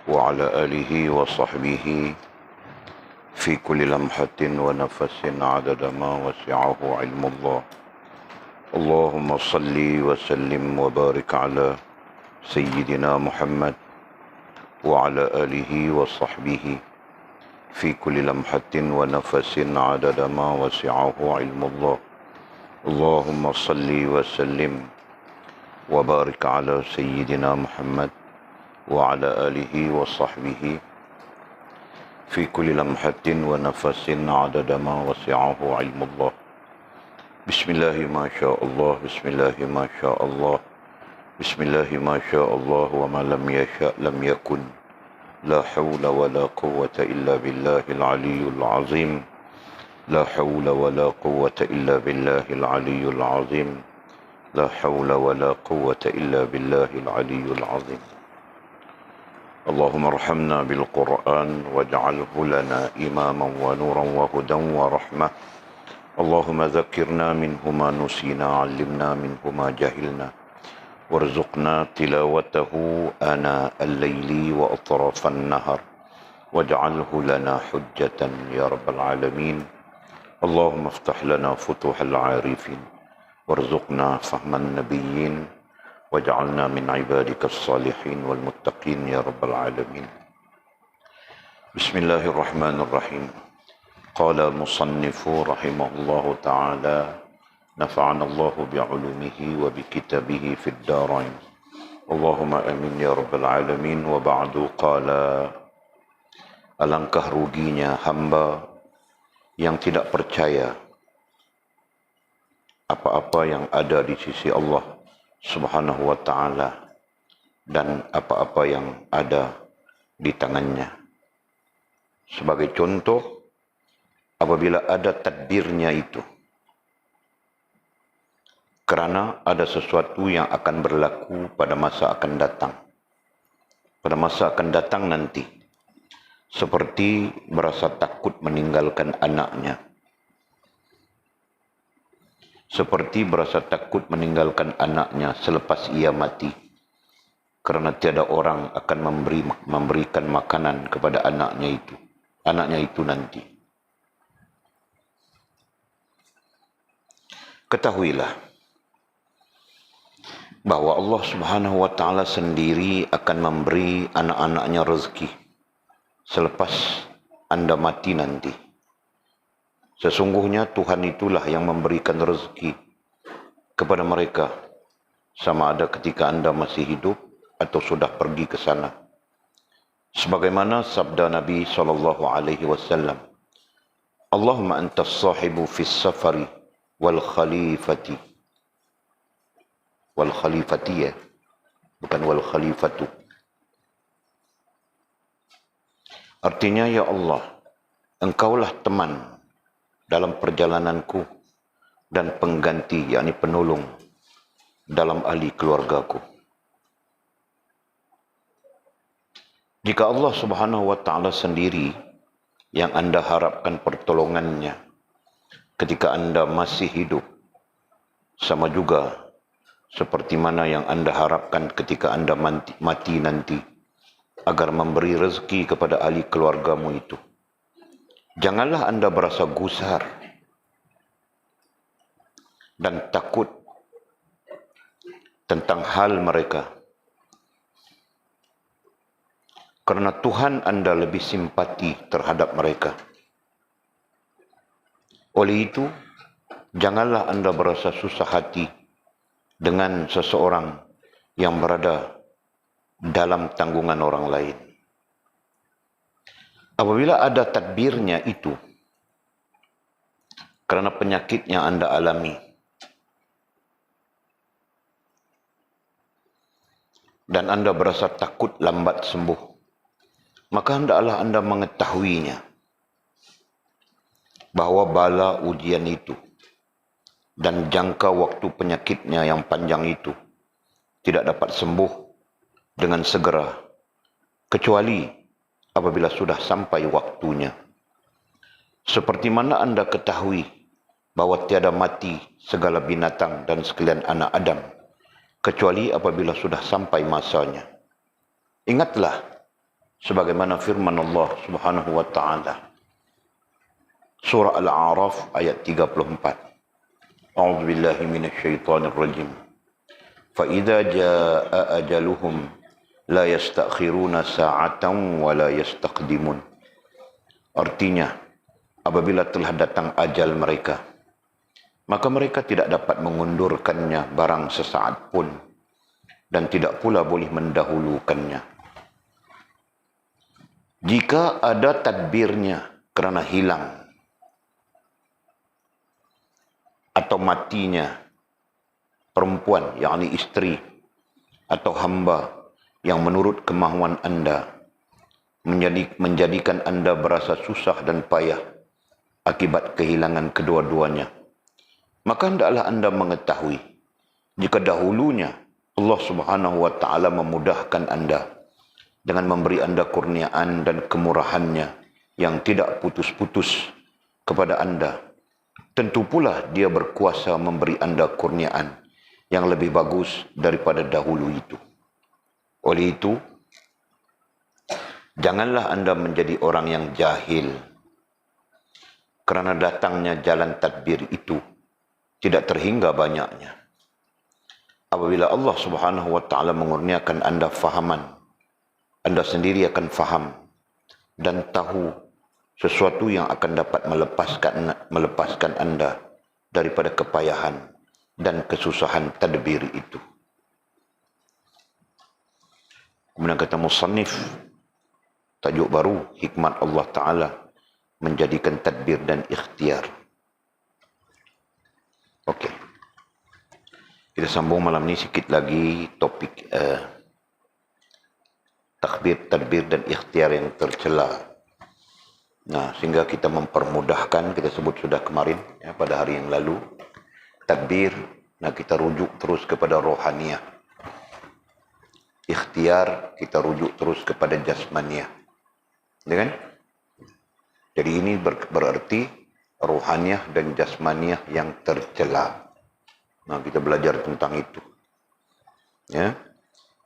وعلى آله وصحبه في كل لمحة ونفس عدد ما وسعه علم الله. اللهم صل وسلم وبارك على سيدنا محمد وعلى آله وصحبه في كل لمحة ونفس عدد ما وسعه علم الله. اللهم صل وسلم وبارك على سيدنا محمد وعلى آله وصحبه في كل لمحة ونفس عدد ما وسعه علم الله. بسم الله ما شاء الله، بسم الله ما شاء الله، بسم الله ما شاء الله، وما لم يشاء لم يكن. لا حول ولا قوة إلا بالله العلي العظيم. لا حول ولا قوة إلا بالله العلي العظيم. لا حول ولا قوة إلا بالله العلي العظيم. اللهم ارحمنا بالقرآن واجعله لنا إماما ونورا وهدى ورحمة. اللهم ذكرنا منه ما نسينا، علمنا منه ما جهلنا، وارزقنا تلاوته آناء الليل وأطراف النهر، واجعله لنا حجة يا رب العالمين. اللهم افتح لنا فتوح العارفين، وارزقنا فهم النبيين، واجعلنا من عبادك الصالحين والمتقين يا رب العالمين. بسم الله الرحمن الرحيم. قال المصنف رحمه الله تعالى: نفعنا الله بعلومه وبكتابه في الدارين. اللهم آمين يا رب العالمين. وبعد قال: alangkah ruginya hamba yang tidak percaya apa-apa yang ada di sisi Allah Subhanahu wa ta'ala dan apa-apa yang ada di tangannya. Sebagai contoh, apabila ada tadbirnya itu, kerana ada sesuatu yang akan berlaku pada masa akan datang. Pada masa akan datang nanti, seperti merasa takut meninggalkan anaknya, seperti berasa takut meninggalkan anaknya selepas ia mati, kerana tiada orang akan memberikan makanan kepada anaknya itu nanti. Ketahuilah bahawa Allah Subhanahu wa ta'ala sendiri akan memberi anak-anaknya rezeki selepas anda mati nanti. Sesungguhnya Tuhan itulah yang memberikan rezeki kepada mereka, sama ada ketika anda masih hidup atau sudah pergi ke sana. Sebagaimana sabda Nabi SAW, Allahumma antas sahibu fis safari wal khalifati. Wal khalifati ya, bukan wal khalifatu. Artinya, ya Allah, engkaulah teman dalam perjalananku dan pengganti, yakni penolong dalam ahli keluargaku. Jika Allah Subhanahu wa ta'ala sendiri yang anda harapkan pertolongannya ketika anda masih hidup, sama juga seperti mana yang anda harapkan ketika anda mati nanti, agar memberi rezeki kepada ahli keluargamu itu. Janganlah anda berasa gusar dan takut tentang hal mereka, kerana Tuhan anda lebih simpati terhadap mereka. Oleh itu, janganlah anda berasa susah hati dengan seseorang yang berada dalam tanggungan orang lain. Apabila ada tadbirnya itu, kerana penyakit yang anda alami, dan anda berasa takut lambat sembuh, maka hendaklah anda mengetahuinya bahawa bala ujian itu dan jangka waktu penyakitnya yang panjang itu tidak dapat sembuh dengan segera, kecuali apabila sudah sampai waktunya. Seperti mana anda ketahui bahawa tiada mati segala binatang dan sekalian anak Adam, kecuali apabila sudah sampai masanya. Ingatlah sebagaimana firman Allah Subhanahu wa taala surah Al-A'raf ayat 34. A'udzu billahi minasyaitonir rajim. Fa idza jaa ajaluhum la yastakhiruna sa'atan wa la yastaqdimun. Artinya, apabila telah datang ajal mereka, maka mereka tidak dapat mengundurkannya barang sesaat pun dan tidak pula boleh mendahulukannya. Jika ada tadbirnya kerana hilang atau matinya perempuan, yakni isteri atau hamba yang menurut kemahuan anda menjadikan anda berasa susah dan payah akibat kehilangan kedua-duanya, maka hendaklah anda mengetahui jika dahulunya Allah Subhanahu wa taala memudahkan anda dengan memberi anda kurniaan dan kemurahannya yang tidak putus-putus kepada anda, tentu pula dia berkuasa memberi anda kurniaan yang lebih bagus daripada dahulu itu. Oleh itu, janganlah anda menjadi orang yang jahil kerana datangnya jalan tadbir itu tidak terhingga banyaknya. Apabila Allah Subhanahu wa taala mengurniakan anda fahaman, anda sendiri akan faham dan tahu sesuatu yang akan dapat melepaskan anda daripada kepayahan dan kesusahan tadbir itu. Kemudian kata musannif, tajuk baru, hikmat Allah Ta'ala menjadikan tadbir dan ikhtiar. Okey. Kita sambung malam ni sikit lagi topik tadbir dan ikhtiar yang tercela. Nah, sehingga kita mempermudahkan, kita sebut sudah kemarin ya, pada hari yang lalu, tadbir, nah kita rujuk terus kepada rohaniyah. Ikhtiar, kita rujuk terus kepada jasmaniyah. Ya kan? Jadi ini berarti rohaniyah dan jasmaniyah yang tercela. Nah, kita belajar tentang itu. Ya.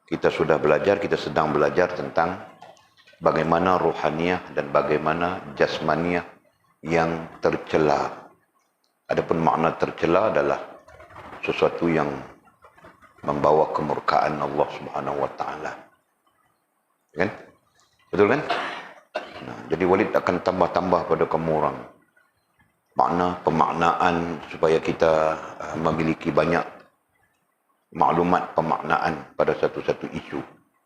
Kita sudah belajar, kita sedang belajar tentang bagaimana rohaniyah dan bagaimana jasmaniyah yang tercela. Adapun makna tercela adalah sesuatu yang membawa kemurkaan Allah Subhanahu wa taala. Kan? Betul kan? Nah, jadi Walid akan tambah-tambah pada kamu orang makna, pemaknaan supaya kita memiliki banyak maklumat pemaknaan pada satu-satu isu.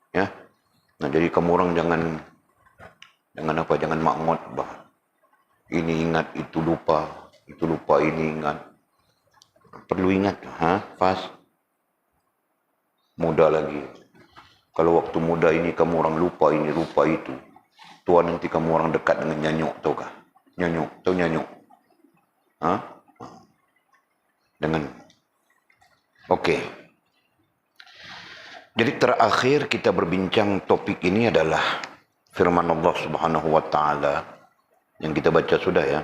Ya. Nah, jadi kamu orang jangan makmud bah. Ini ingat, itu lupa ini ingat. Perlu ingat, Fas. Muda lagi. Kalau waktu muda ini kamu orang lupa ini, lupa itu. Tua nanti kamu orang dekat dengan nyanyuk, tahu kah? Nyanyuk, tahu nyanyuk? Dengan. Okey. Jadi terakhir kita berbincang topik ini adalah firman Allah Subhanahu wa taala yang kita baca sudah ya.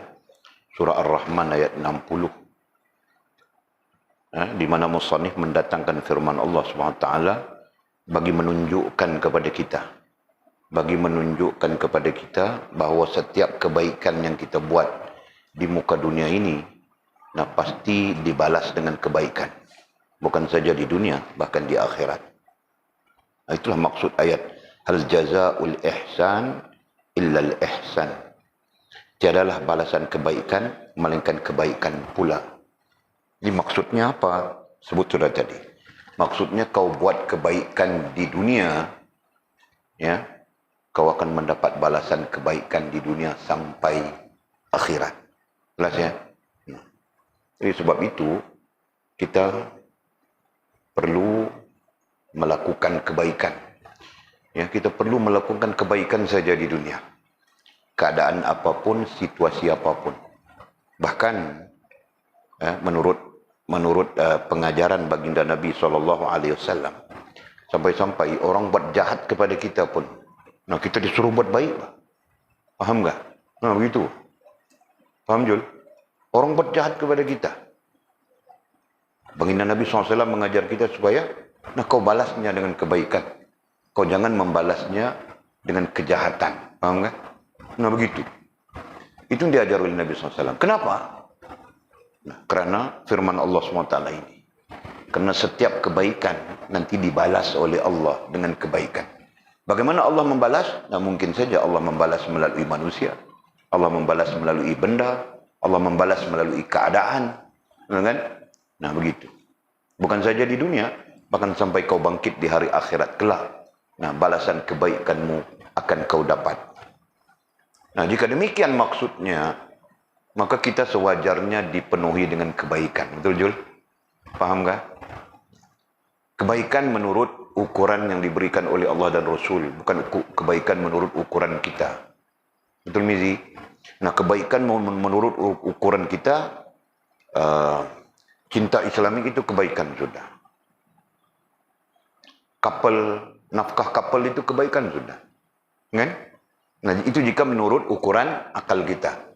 Surah Ar-Rahman ayat 60. Di mana musannif mendatangkan firman Allah Subhanahu wa taala bagi menunjukkan kepada kita bahawa setiap kebaikan yang kita buat di muka dunia ini pasti dibalas dengan kebaikan, bukan saja di dunia, bahkan di akhirat. Itulah maksud ayat hal jazaa'ul ihsan illa al ihsan. Tiadalah balasan kebaikan melainkan kebaikan pula. Ini maksudnya apa? Sebut sudah tadi. Maksudnya kau buat kebaikan di dunia, ya, kau akan mendapat balasan kebaikan di dunia sampai akhirat. Jelas ya? Jadi sebab itu kita perlu melakukan kebaikan. Ya, kita perlu melakukan kebaikan saja di dunia. Keadaan apapun, situasi apapun. Bahkan menurut pengajaran baginda Nabi SAW, sampai-sampai orang buat jahat kepada kita pun, kita disuruh buat baik. Faham tak? Begitu. Faham Jul? Orang buat jahat kepada kita, baginda Nabi SAW mengajar kita supaya kau balasnya dengan kebaikan. Kau jangan membalasnya dengan kejahatan. Faham kan? Nah begitu. Itu yang diajar oleh Nabi SAW. Kenapa? Nah, karena firman Allah SWT ini. Karena setiap kebaikan nanti dibalas oleh Allah dengan kebaikan. Bagaimana Allah membalas? Nah mungkin saja Allah membalas melalui manusia. Allah membalas melalui benda. Allah membalas melalui keadaan. Kan? Nah begitu. Bukan saja di dunia, bahkan sampai kau bangkit di hari akhirat kelak. Nah balasan kebaikanmu akan kau dapat. Nah jika demikian maksudnya, maka kita sewajarnya dipenuhi dengan kebaikan. Betul Jul? Paham gak? Kebaikan menurut ukuran yang diberikan oleh Allah dan Rasul. Bukan kebaikan menurut ukuran kita. Betul Mizi? Nah kebaikan menurut ukuran kita, cinta Islamik itu kebaikan sudah. Nafkah kapal itu kebaikan sudah. Kan? Nah itu jika menurut ukuran akal kita.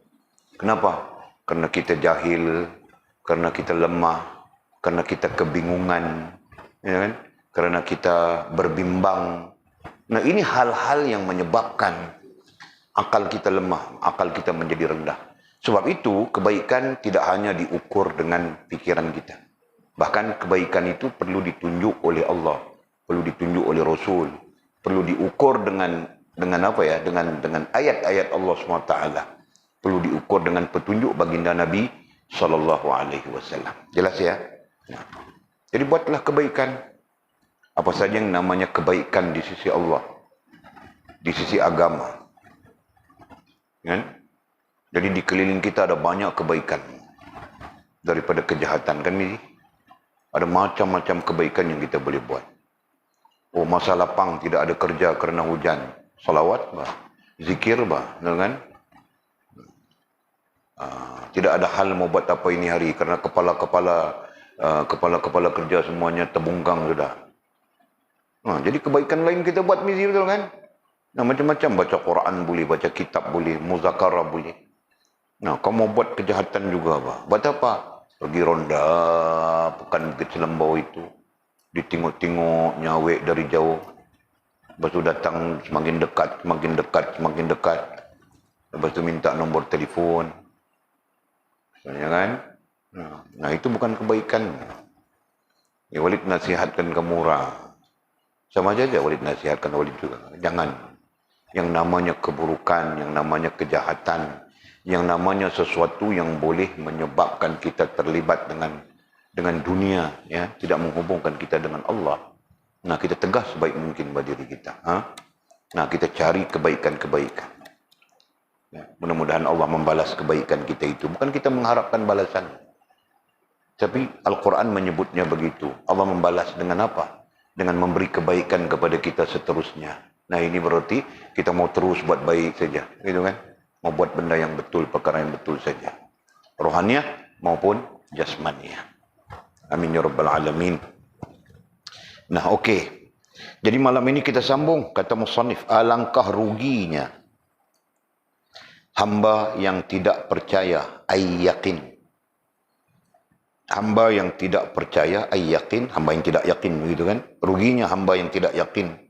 Kenapa? Karena kita jahil, karena kita lemah, karena kita kebingungan, ya kan? Karena kita berbimbang. Nah ini hal-hal yang menyebabkan akal kita lemah, akal kita menjadi rendah. Sebab itu kebaikan tidak hanya diukur dengan pikiran kita. Bahkan kebaikan itu perlu ditunjuk oleh Allah, perlu ditunjuk oleh Rasul, perlu diukur dengan apa ya? Dengan ayat-ayat Allah SWT. Perlu diukur dengan petunjuk baginda Nabi SAW. Jelas ya? Nah, jadi buatlah kebaikan. Apa saja yang namanya kebaikan di sisi Allah, di sisi agama. Kan? Jadi di keliling kita ada banyak kebaikan daripada kejahatan. Kan ini ada macam-macam kebaikan yang kita boleh buat. Oh masa lapang tidak ada kerja kerana hujan, salawat bah, zikir bah, kan? Tidak ada hal mau buat apa ini hari kerana kepala-kepala kerja semuanya terbungkang sudah. Jadi kebaikan lain kita buat mizi, betul kan? Nah macam-macam, baca Quran boleh, baca kitab boleh, muzakarah boleh. Nah kau mau buat kejahatan juga bah. Buat apa? Pergi ronda pekan Bukit Selembau itu, ditinguk-tinguk nyawek dari jauh. Lepas tu datang semakin dekat, semakin dekat, semakin dekat. Lepas tu minta nombor telefon. Misalnya kan? Nah itu bukan kebaikan. Ya Walid nasihatkan kamu murah. Sama saja Walid nasihatkan Walid juga. Jangan. Yang namanya keburukan, yang namanya kejahatan, yang namanya sesuatu yang boleh menyebabkan kita terlibat dengan dunia, ya, tidak menghubungkan kita dengan Allah. Nah kita tegas sebaik mungkin pada diri kita. Nah kita cari kebaikan-kebaikan. Ya, mudah-mudahan Allah membalas kebaikan kita itu. Bukan kita mengharapkan balasan. Tapi Al-Quran menyebutnya begitu. Allah membalas dengan apa? Dengan memberi kebaikan kepada kita seterusnya. Nah ini berarti kita mau terus buat baik saja. Gitu kan? Mau buat benda yang betul, perkara yang betul saja. Rohaniah maupun jasmaniah. Amin ya Rabbal Alamin. Nah okey. Jadi malam ini kita sambung. Kata musannif, alangkah ruginya hamba yang tidak percaya ay yakin. Hamba yang tidak percaya ay yakin, hamba yang tidak yakin begitu kan? Ruginya hamba yang tidak yakin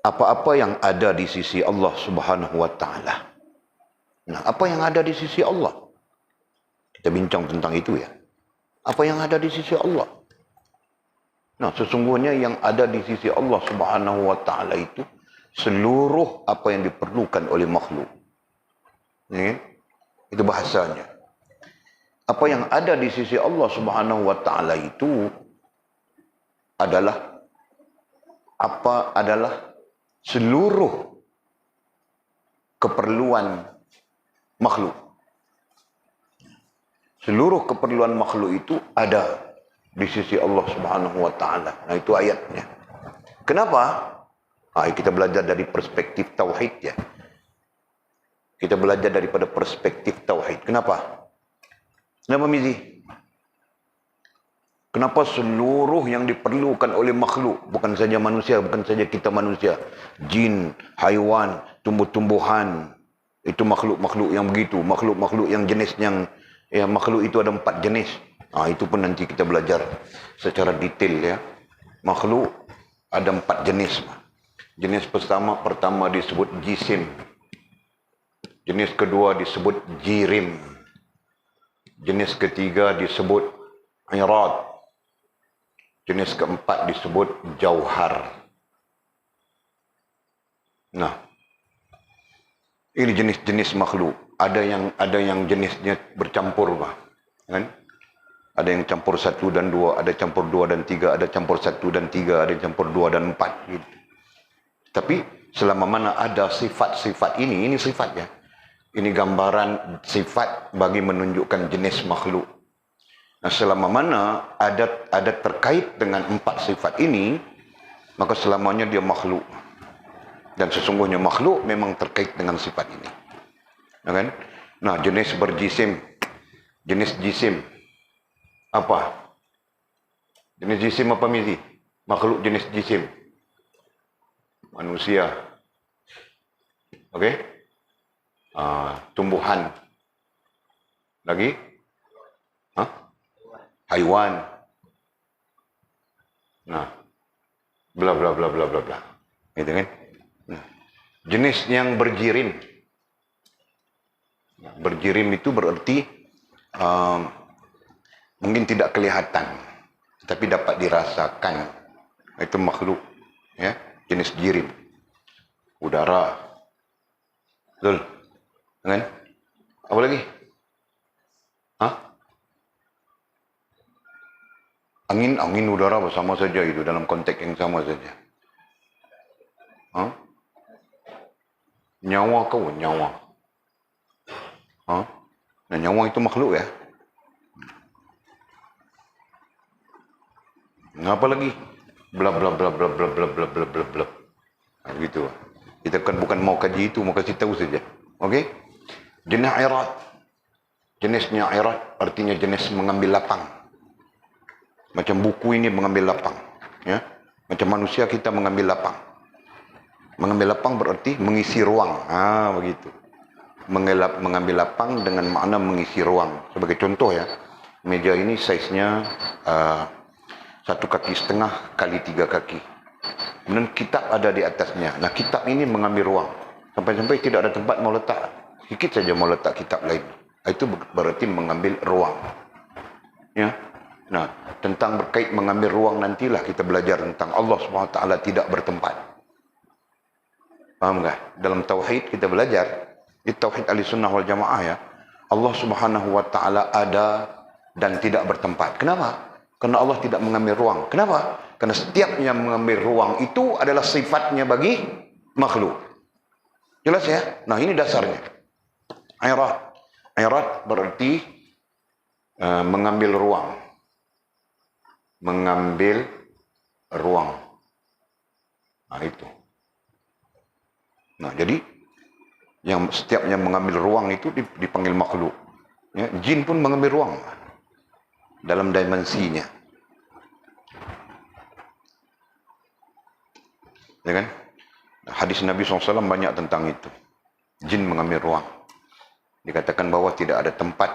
apa-apa yang ada di sisi Allah Subhanahu wa taala. Nah, apa yang ada di sisi Allah? Kita bincang tentang itu ya. Apa yang ada di sisi Allah? Nah, sesungguhnya yang ada di sisi Allah Subhanahu wa taala itu seluruh apa yang diperlukan oleh makhluk. Ya, itu bahasanya. Apa yang ada di sisi Allah Subhanahu wa taala itu adalah seluruh keperluan makhluk. Seluruh keperluan makhluk itu ada di sisi Allah Subhanahu wa taala. Nah, itu ayatnya. Kenapa? Kita belajar dari perspektif tauhid ya. Kita belajar daripada perspektif tauhid. Kenapa? Kenapa Mizi? Kenapa seluruh yang diperlukan oleh makhluk, bukan saja manusia, bukan saja kita manusia, jin, haiwan, tumbuh-tumbuhan, itu makhluk-makhluk yang begitu, makhluk-makhluk yang jenis yang, ya makhluk itu ada 4 jenis. Itu pun nanti kita belajar secara detail ya. Makhluk ada 4 jenis. Jenis pertama disebut jisim. Jenis kedua disebut jirim. Jenis ketiga disebut irad. Jenis keempat disebut jauhar. Nah, ini jenis-jenis makhluk. Ada yang jenisnya bercampur, kan? Ada yang campur 1 dan 2, ada campur 2 dan 3, ada campur 1 dan 3, ada campur 2 dan 4. Gitu. Tapi selama mana ada sifat-sifat ini sifatnya. Ini gambaran sifat bagi menunjukkan jenis makhluk. Nah, selama mana ada terkait dengan 4 sifat ini, maka selamanya dia makhluk. Dan sesungguhnya makhluk memang terkait dengan sifat ini. Nah, kan? Nah, jenis berjisim. Jenis jisim. Apa? Jenis jisim apa, Mizi? Makhluk jenis jisim. Manusia. Okey? Tumbuhan. Lagi? Haiwan. Nah, bla bla bla bla bla bla. Gitu kan? Nah, jenis yang berjirim. Berjirim itu berarti mungkin tidak kelihatan, tapi dapat dirasakan. Itu makhluk, ya, jenis jirim. Udara. Betul? Kan? Apa lagi? Angin, udara bersama saja itu dalam konteks yang sama saja. Nyawa kau, nyawa. Nah, nyawa itu makhluk, ya. Apa lagi? Bla bla bla bla bla bla bla bla bla bla. Nah, gitu. Kita kan bukan mau kaji itu, mau kasih tahu saja. Okey? Jenis irad. Jenisnya irad artinya jenis mengambil lapang. Macam buku ini mengambil lapang, ya. Macam manusia kita mengambil lapang. Mengambil lapang berarti mengisi ruang. Begitu. Mengambil lapang dengan makna mengisi ruang. Sebagai contoh, ya, meja ini saiznya 1,5 kaki kali 3 kaki. Kemudian kitab ada di atasnya. Nah, kitab ini mengambil ruang. Sampai-sampai tidak ada tempat mau letak. Sedikit saja mau letak kitab lain. Itu berarti mengambil ruang. Ya. Nah, tentang berkait mengambil ruang nantilah kita belajar tentang Allah SWT tidak bertempat. Faham tak? Dalam tauhid kita belajar. Di tauhid Ahlussunnah wal Jamaah, ya. Allah SWT ada dan tidak bertempat. Kenapa? Karena Allah tidak mengambil ruang. Kenapa? Karena setiap yang mengambil ruang itu adalah sifatnya bagi makhluk. Jelas, ya? Nah, ini dasarnya. Irad. Irad berarti mengambil ruang. Mengambil ruang. Nah, itu. Nah, jadi yang setiap yang mengambil ruang itu dipanggil makhluk. Ya, jin pun mengambil ruang dalam dimensinya. Ya kan? Hadis Nabi SAW banyak tentang itu. Jin mengambil ruang. Dikatakan bahwa tidak ada tempat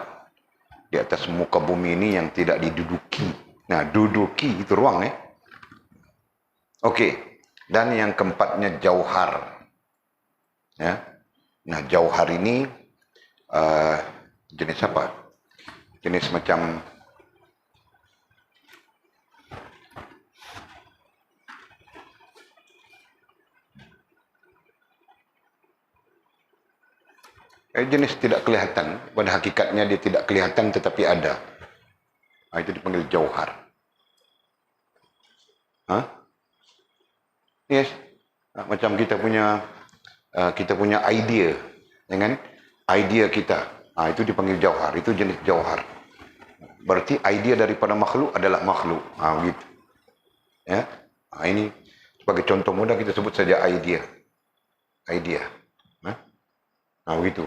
di atas muka bumi ini yang tidak diduduki. Nah, duduki itu ruang, ya. Okey. Dan yang keempatnya jauhar. Ya. Nah, jauhar ini jenis apa? Jenis macam jenis tidak kelihatan. Pada hakikatnya dia tidak kelihatan tetapi ada. Itu dipanggil jauhar. Yes. Macam kita punya idea, dengan idea kita. Itu dipanggil jauhar. Itu jenis jauhar. Berarti idea daripada makhluk adalah makhluk. Begitu. Ya. Ini sebagai contoh mudah kita sebut saja idea. Idea. Begitu.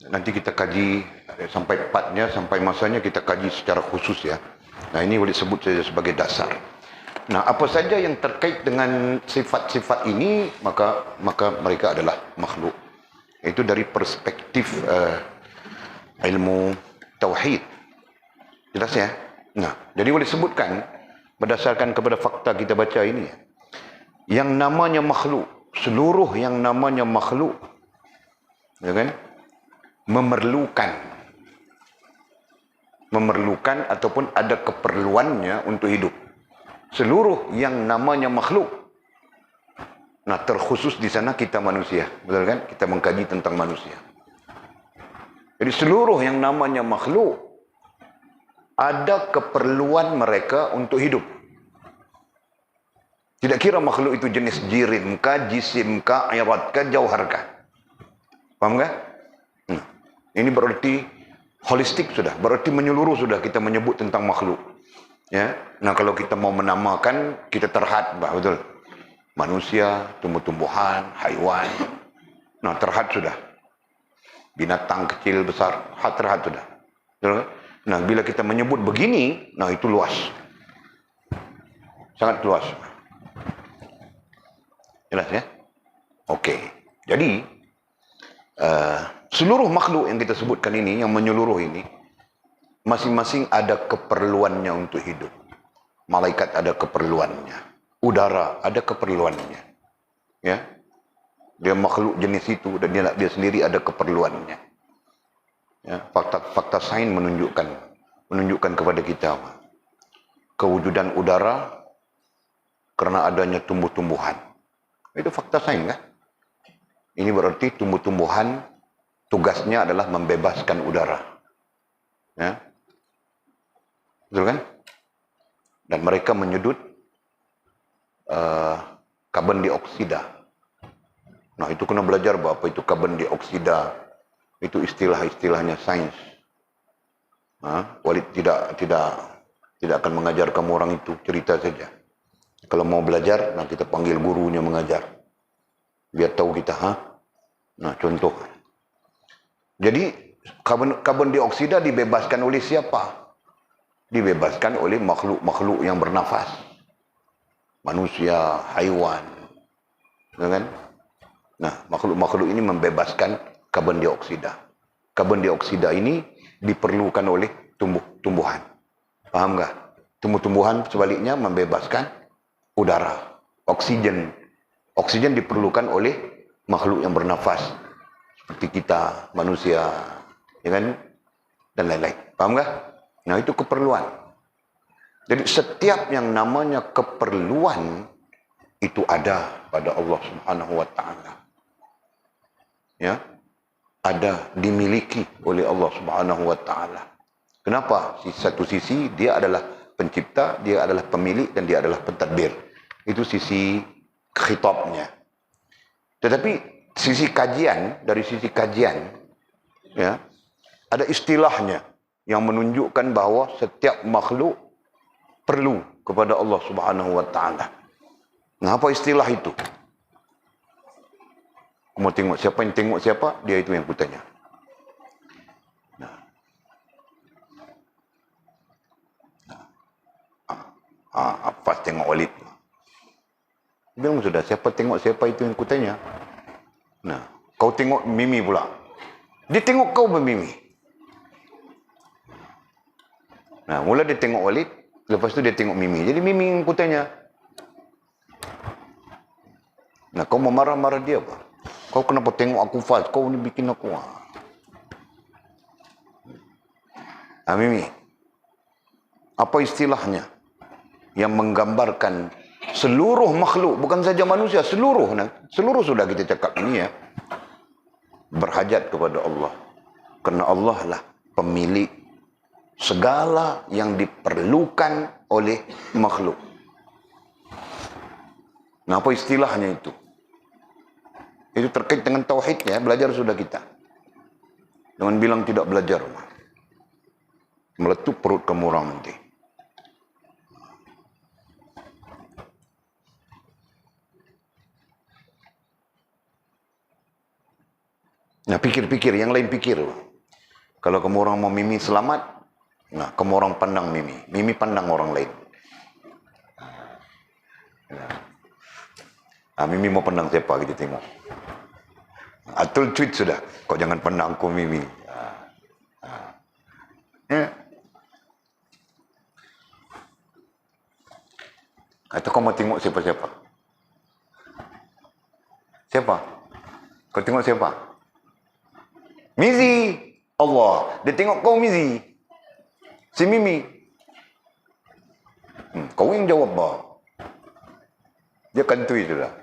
Nanti kita kaji sampai partnya, sampai masanya kita kaji secara khusus, ya. Nah, ini boleh sebut saja sebagai dasar. Nah, apa saja yang terkait dengan sifat-sifat ini, maka mereka adalah makhluk. Itu dari perspektif ilmu tauhid. Jelas, ya? Nah, jadi boleh sebutkan berdasarkan kepada fakta kita baca ini, Yang namanya makhluk, seluruh yang namanya makhluk, ya kan, memerlukan ataupun ada keperluannya untuk hidup. Seluruh yang namanya makhluk. Nah, terkhusus di sana kita manusia, betul kan? Kita mengkaji tentang manusia. Jadi seluruh yang namanya makhluk ada keperluan mereka untuk hidup. Tidak kira makhluk itu jenis jirim kah, jisim kah, irat kah, jauhar kah. Paham kah? Ini berarti holistik sudah, berarti menyeluruh sudah kita menyebut tentang makhluk. Ya. Nah, kalau kita mau menamakan, kita terhad, betul. Manusia, tumbuh-tumbuhan, haiwan. Nah, terhad sudah. Binatang kecil, besar, terhad sudah. Betul? Nah, bila kita menyebut begini, nah itu luas. Sangat luas. Jelas ya? Okey. Jadi, seluruh makhluk yang kita sebutkan ini, yang menyeluruh ini, masing-masing ada keperluannya untuk hidup. Malaikat ada keperluannya. Udara ada keperluannya. Ya. Dia makhluk jenis itu dan dia sendiri ada keperluannya. Ya. Fakta sains menunjukkan kepada kita kewujudan udara karena adanya tumbuh-tumbuhan. Itu fakta sains kan? Ini berarti tumbuh-tumbuhan tugasnya adalah membebaskan udara. Ya. Betul kan? Dan mereka menyedut karbon dioksida. Nah, itu kena belajar apa itu karbon dioksida. Itu istilah-istilahnya sains. Walid tidak akan mengajar kamu orang itu, cerita saja. Kalau mau belajar, nah kita panggil gurunya mengajar. Biar tahu kita, Nah, contoh. Jadi, karbon dioksida dibebaskan oleh siapa? Dibebaskan oleh makhluk-makhluk yang bernafas. Manusia, haiwan. Kan? Nah, makhluk-makhluk ini membebaskan karbon dioksida. Karbon dioksida ini diperlukan oleh tumbuh-tumbuhan. Paham nggak? Tumbuh-tumbuhan sebaliknya membebaskan udara, oksigen. Oksigen diperlukan oleh makhluk yang bernafas seperti kita, manusia, ya kan? Dan lain-lain. Paham nggak? Nah, itu keperluan. Jadi setiap yang namanya keperluan itu ada pada Allah Subhanahu wa taala. Ya. Ada dimiliki oleh Allah Subhanahu wa taala. Kenapa? Di satu sisi dia adalah pencipta, dia adalah pemilik dan dia adalah pentadbir. Itu sisi khitabnya. Tetapi dari sisi kajian, ya, ada istilahnya yang menunjukkan bahawa setiap makhluk perlu kepada Allah Subhanahu wa taala. Nah, apa istilah itu? Mau tengok siapa yang tengok siapa, dia itu yang kutanya. Pas tengok Walid. Bilang sudah, siapa tengok siapa itu yang kutanya. Nah, kau tengok Mimi pula. Dia tengok kau bermimi. Nah, mula dia tengok Walid, lepas tu dia tengok Mimi. Jadi Mimi yang kutanya. Nah, kau memarah-marah dia apa? Kau kenapa tengok aku Faz? Kau ni bikin aku. Mimi. Apa istilahnya? Yang menggambarkan seluruh makhluk, bukan saja manusia, seluruh sudah kita cakap ini ya, berhajat kepada Allah. Karena Allah lah pemilik segala yang diperlukan oleh makhluk. Nah, apa istilahnya itu? Itu terkait dengan tauhid ya, belajar sudah kita. Jangan bilang tidak belajar. Meletup perut kamu orang nanti. Nah, pikir-pikir, yang lain pikir. Kalau kamu orang mau Mimi selamat, nah, kamu orang pandang Mimi. Mimi pandang orang lain. Mimi mau pandang siapa, kita tengok. Atul tweet sudah, kau jangan pandang aku Mimi. Ya. Atau kau mau tengok siapa-siapa. Siapa? Kau tengok siapa? Mizi. Allah. Dia tengok kau Mizi. Si Mimi. Kau yang jawab bah. Dia kantui tu lah.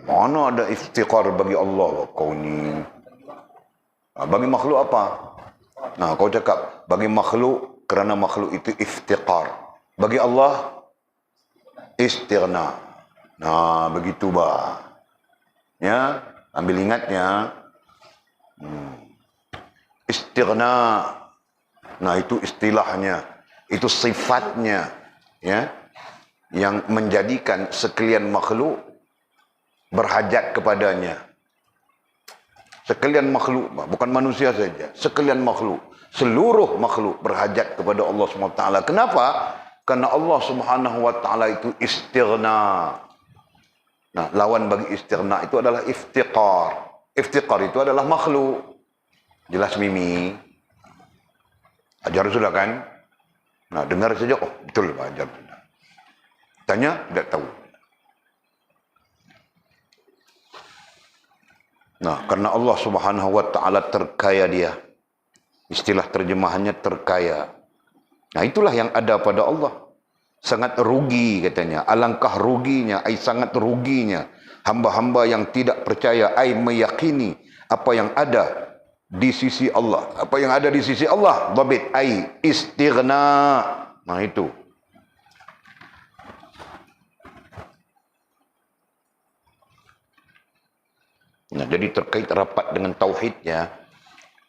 Mana ada iftiqar bagi Allah kau ni? Bagi makhluk apa? Nah, kau cakap bagi makhluk kerana makhluk itu iftiqar. Bagi Allah istighna. Nah, begitu bah. Ya, ambil ingatnya. Istighna. Nah, itu istilahnya. Itu sifatnya. Ya. Yang menjadikan sekalian makhluk berhajat kepadanya. Sekalian makhluk, bukan manusia saja. Sekalian makhluk. Seluruh makhluk berhajat kepada Allah SWT. Kenapa? Karena Allah SWT itu istighna. Nah, lawan bagi istighna itu adalah iftiqar. Iftiqar itu adalah makhluk. Jelas Mimi? Ajar sudah kan? Nah, dengar saja. Oh, betul Pak ajar sudah. Tanya, tidak tahu. Nah, karena Allah Subhanahu wa taala terkaya dia. Istilah terjemahannya terkaya. Nah, itulah yang ada pada Allah. Sangat rugi katanya. Alangkah ruginya, sangat ruginya hamba-hamba yang tidak percaya, meyakini apa yang ada di sisi Allah. Apa yang ada di sisi Allah? Dhabit istighna. Nah, itu. Nah, jadi terkait rapat dengan tauhidnya,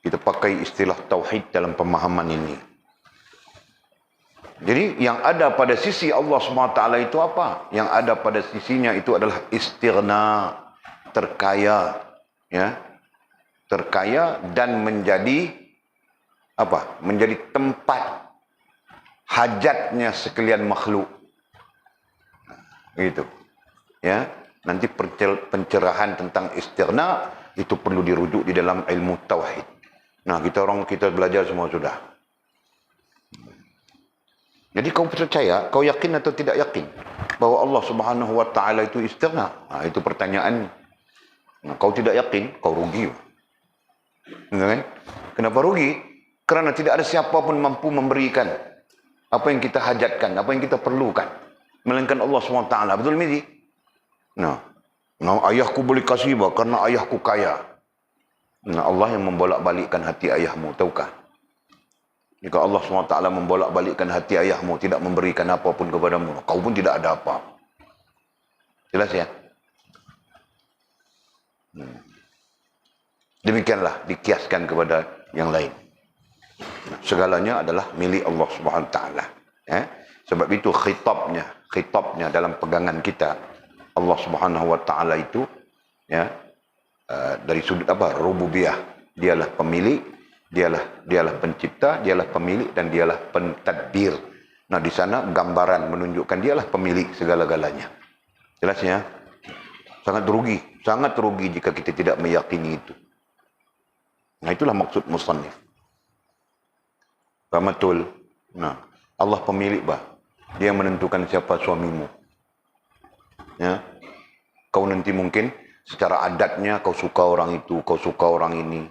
kita pakai istilah tauhid dalam pemahaman ini. Jadi yang ada pada sisi Allah SWT itu apa? Yang ada pada sisinya itu adalah istighna, terkaya, ya, terkaya dan menjadi apa? Menjadi tempat hajatnya sekalian makhluk. Gitu, ya. Nanti pencerahan tentang istighna itu perlu dirujuk di dalam ilmu tauhid. Nah, kita belajar semua sudah. Jadi kau percaya, kau yakin atau tidak yakin bahwa Allah Subhanahu wa taala itu istighna? Nah, itu pertanyaan. Nah, kau tidak yakin, kau rugi. Kan? Kenapa rugi? Karena tidak ada siapapun mampu memberikan apa yang kita hajatkan, apa yang kita perlukan, melainkan Allah Subhanahu wa taala. Betul Mizi? Nah, ayahku boleh kasih bah, karena ayahku kaya. Nah, Allah yang membolak-balikkan hati ayahmu, tahukah? Jika Allah SWT membolak-balikkan hati ayahmu, tidak memberikan apapun kepadamu, kau pun tidak ada apa. Jelas ya? Demikianlah dikiaskan kepada yang lain. Nah, segalanya adalah milik Allah SWT. Sebab itu khitabnya dalam pegangan kita, Allah Subhanahu wa taala itu, ya, dari sudut apa? Rububiyah. Dialah pemilik, dialah pencipta, dialah pemilik dan dialah pentadbir. Nah, di sana gambaran menunjukkan dialah pemilik segala-galanya. Jelasnya? Sangat rugi jika kita tidak meyakini itu. Nah, itulah maksud musannif. Paham betul? Nah, Allah pemilik bah. Dia yang menentukan siapa suamimu. Ya. Kau nanti mungkin secara adatnya kau suka orang itu, kau suka orang ini.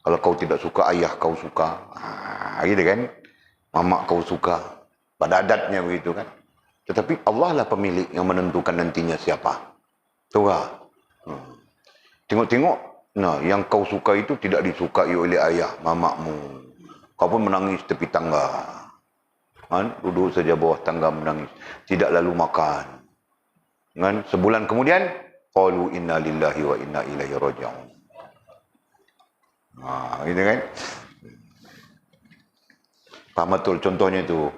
Kalau kau tidak suka, ayah kau suka. Gitu kan? Mama kau suka. Pada adatnya begitu kan? Tetapi Allah lah pemilik yang menentukan nantinya siapa. Tuh lah. Tengok-tengok, nah, yang kau suka itu tidak disukai oleh ayah, mamamu. Kau pun menangis tepi tangga. Kan? Duduk saja bawah tangga menangis. Tidak lalu makan. Kan? Sebulan kemudian, qalu inna lillahi wa inna ilaihi raji'un. Gitu kan? Paham betul contohnya itu.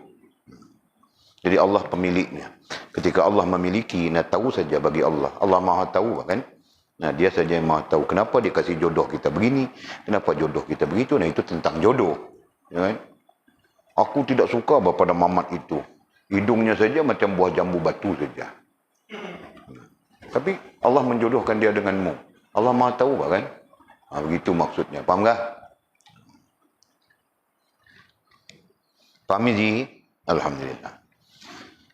Jadi Allah pemiliknya. Ketika Allah memiliki, nah tahu saja bagi Allah. Allah Maha tahu kan? Nah, dia saja yang Maha tahu. Kenapa dia kasih jodoh kita begini? Kenapa jodoh kita begitu? Nah, itu tentang jodoh. Ya kan? Aku tidak suka pada mamat itu. Hidungnya saja macam buah jambu batu saja. Tapi Allah menjodohkan dia denganmu. Allah Maha tahu kan? Begitu maksudnya. Faham tak? Faham Ji? Alhamdulillah.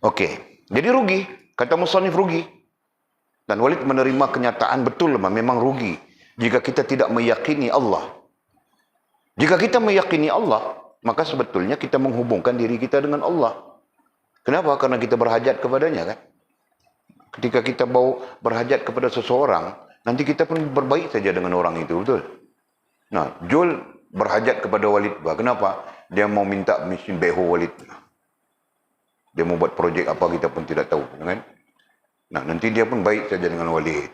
Okey. Jadi rugi. Kata musannif rugi. Dan Walid menerima kenyataan betul memang rugi. Jika kita tidak meyakini Allah. Jika kita meyakini Allah, maka sebetulnya kita menghubungkan diri kita dengan Allah. Kenapa? Karena kita berhajat kepadanya kan. Ketika kita mau berhajat kepada seseorang, nanti kita pun berbaik saja dengan orang itu, betul? Nah, Jul berhajat kepada Walid. Kenapa? Dia mau minta mesin beho Walid. Dia mau buat projek apa kita pun tidak tahu, kan? Nah, nanti dia pun baik saja dengan Walid.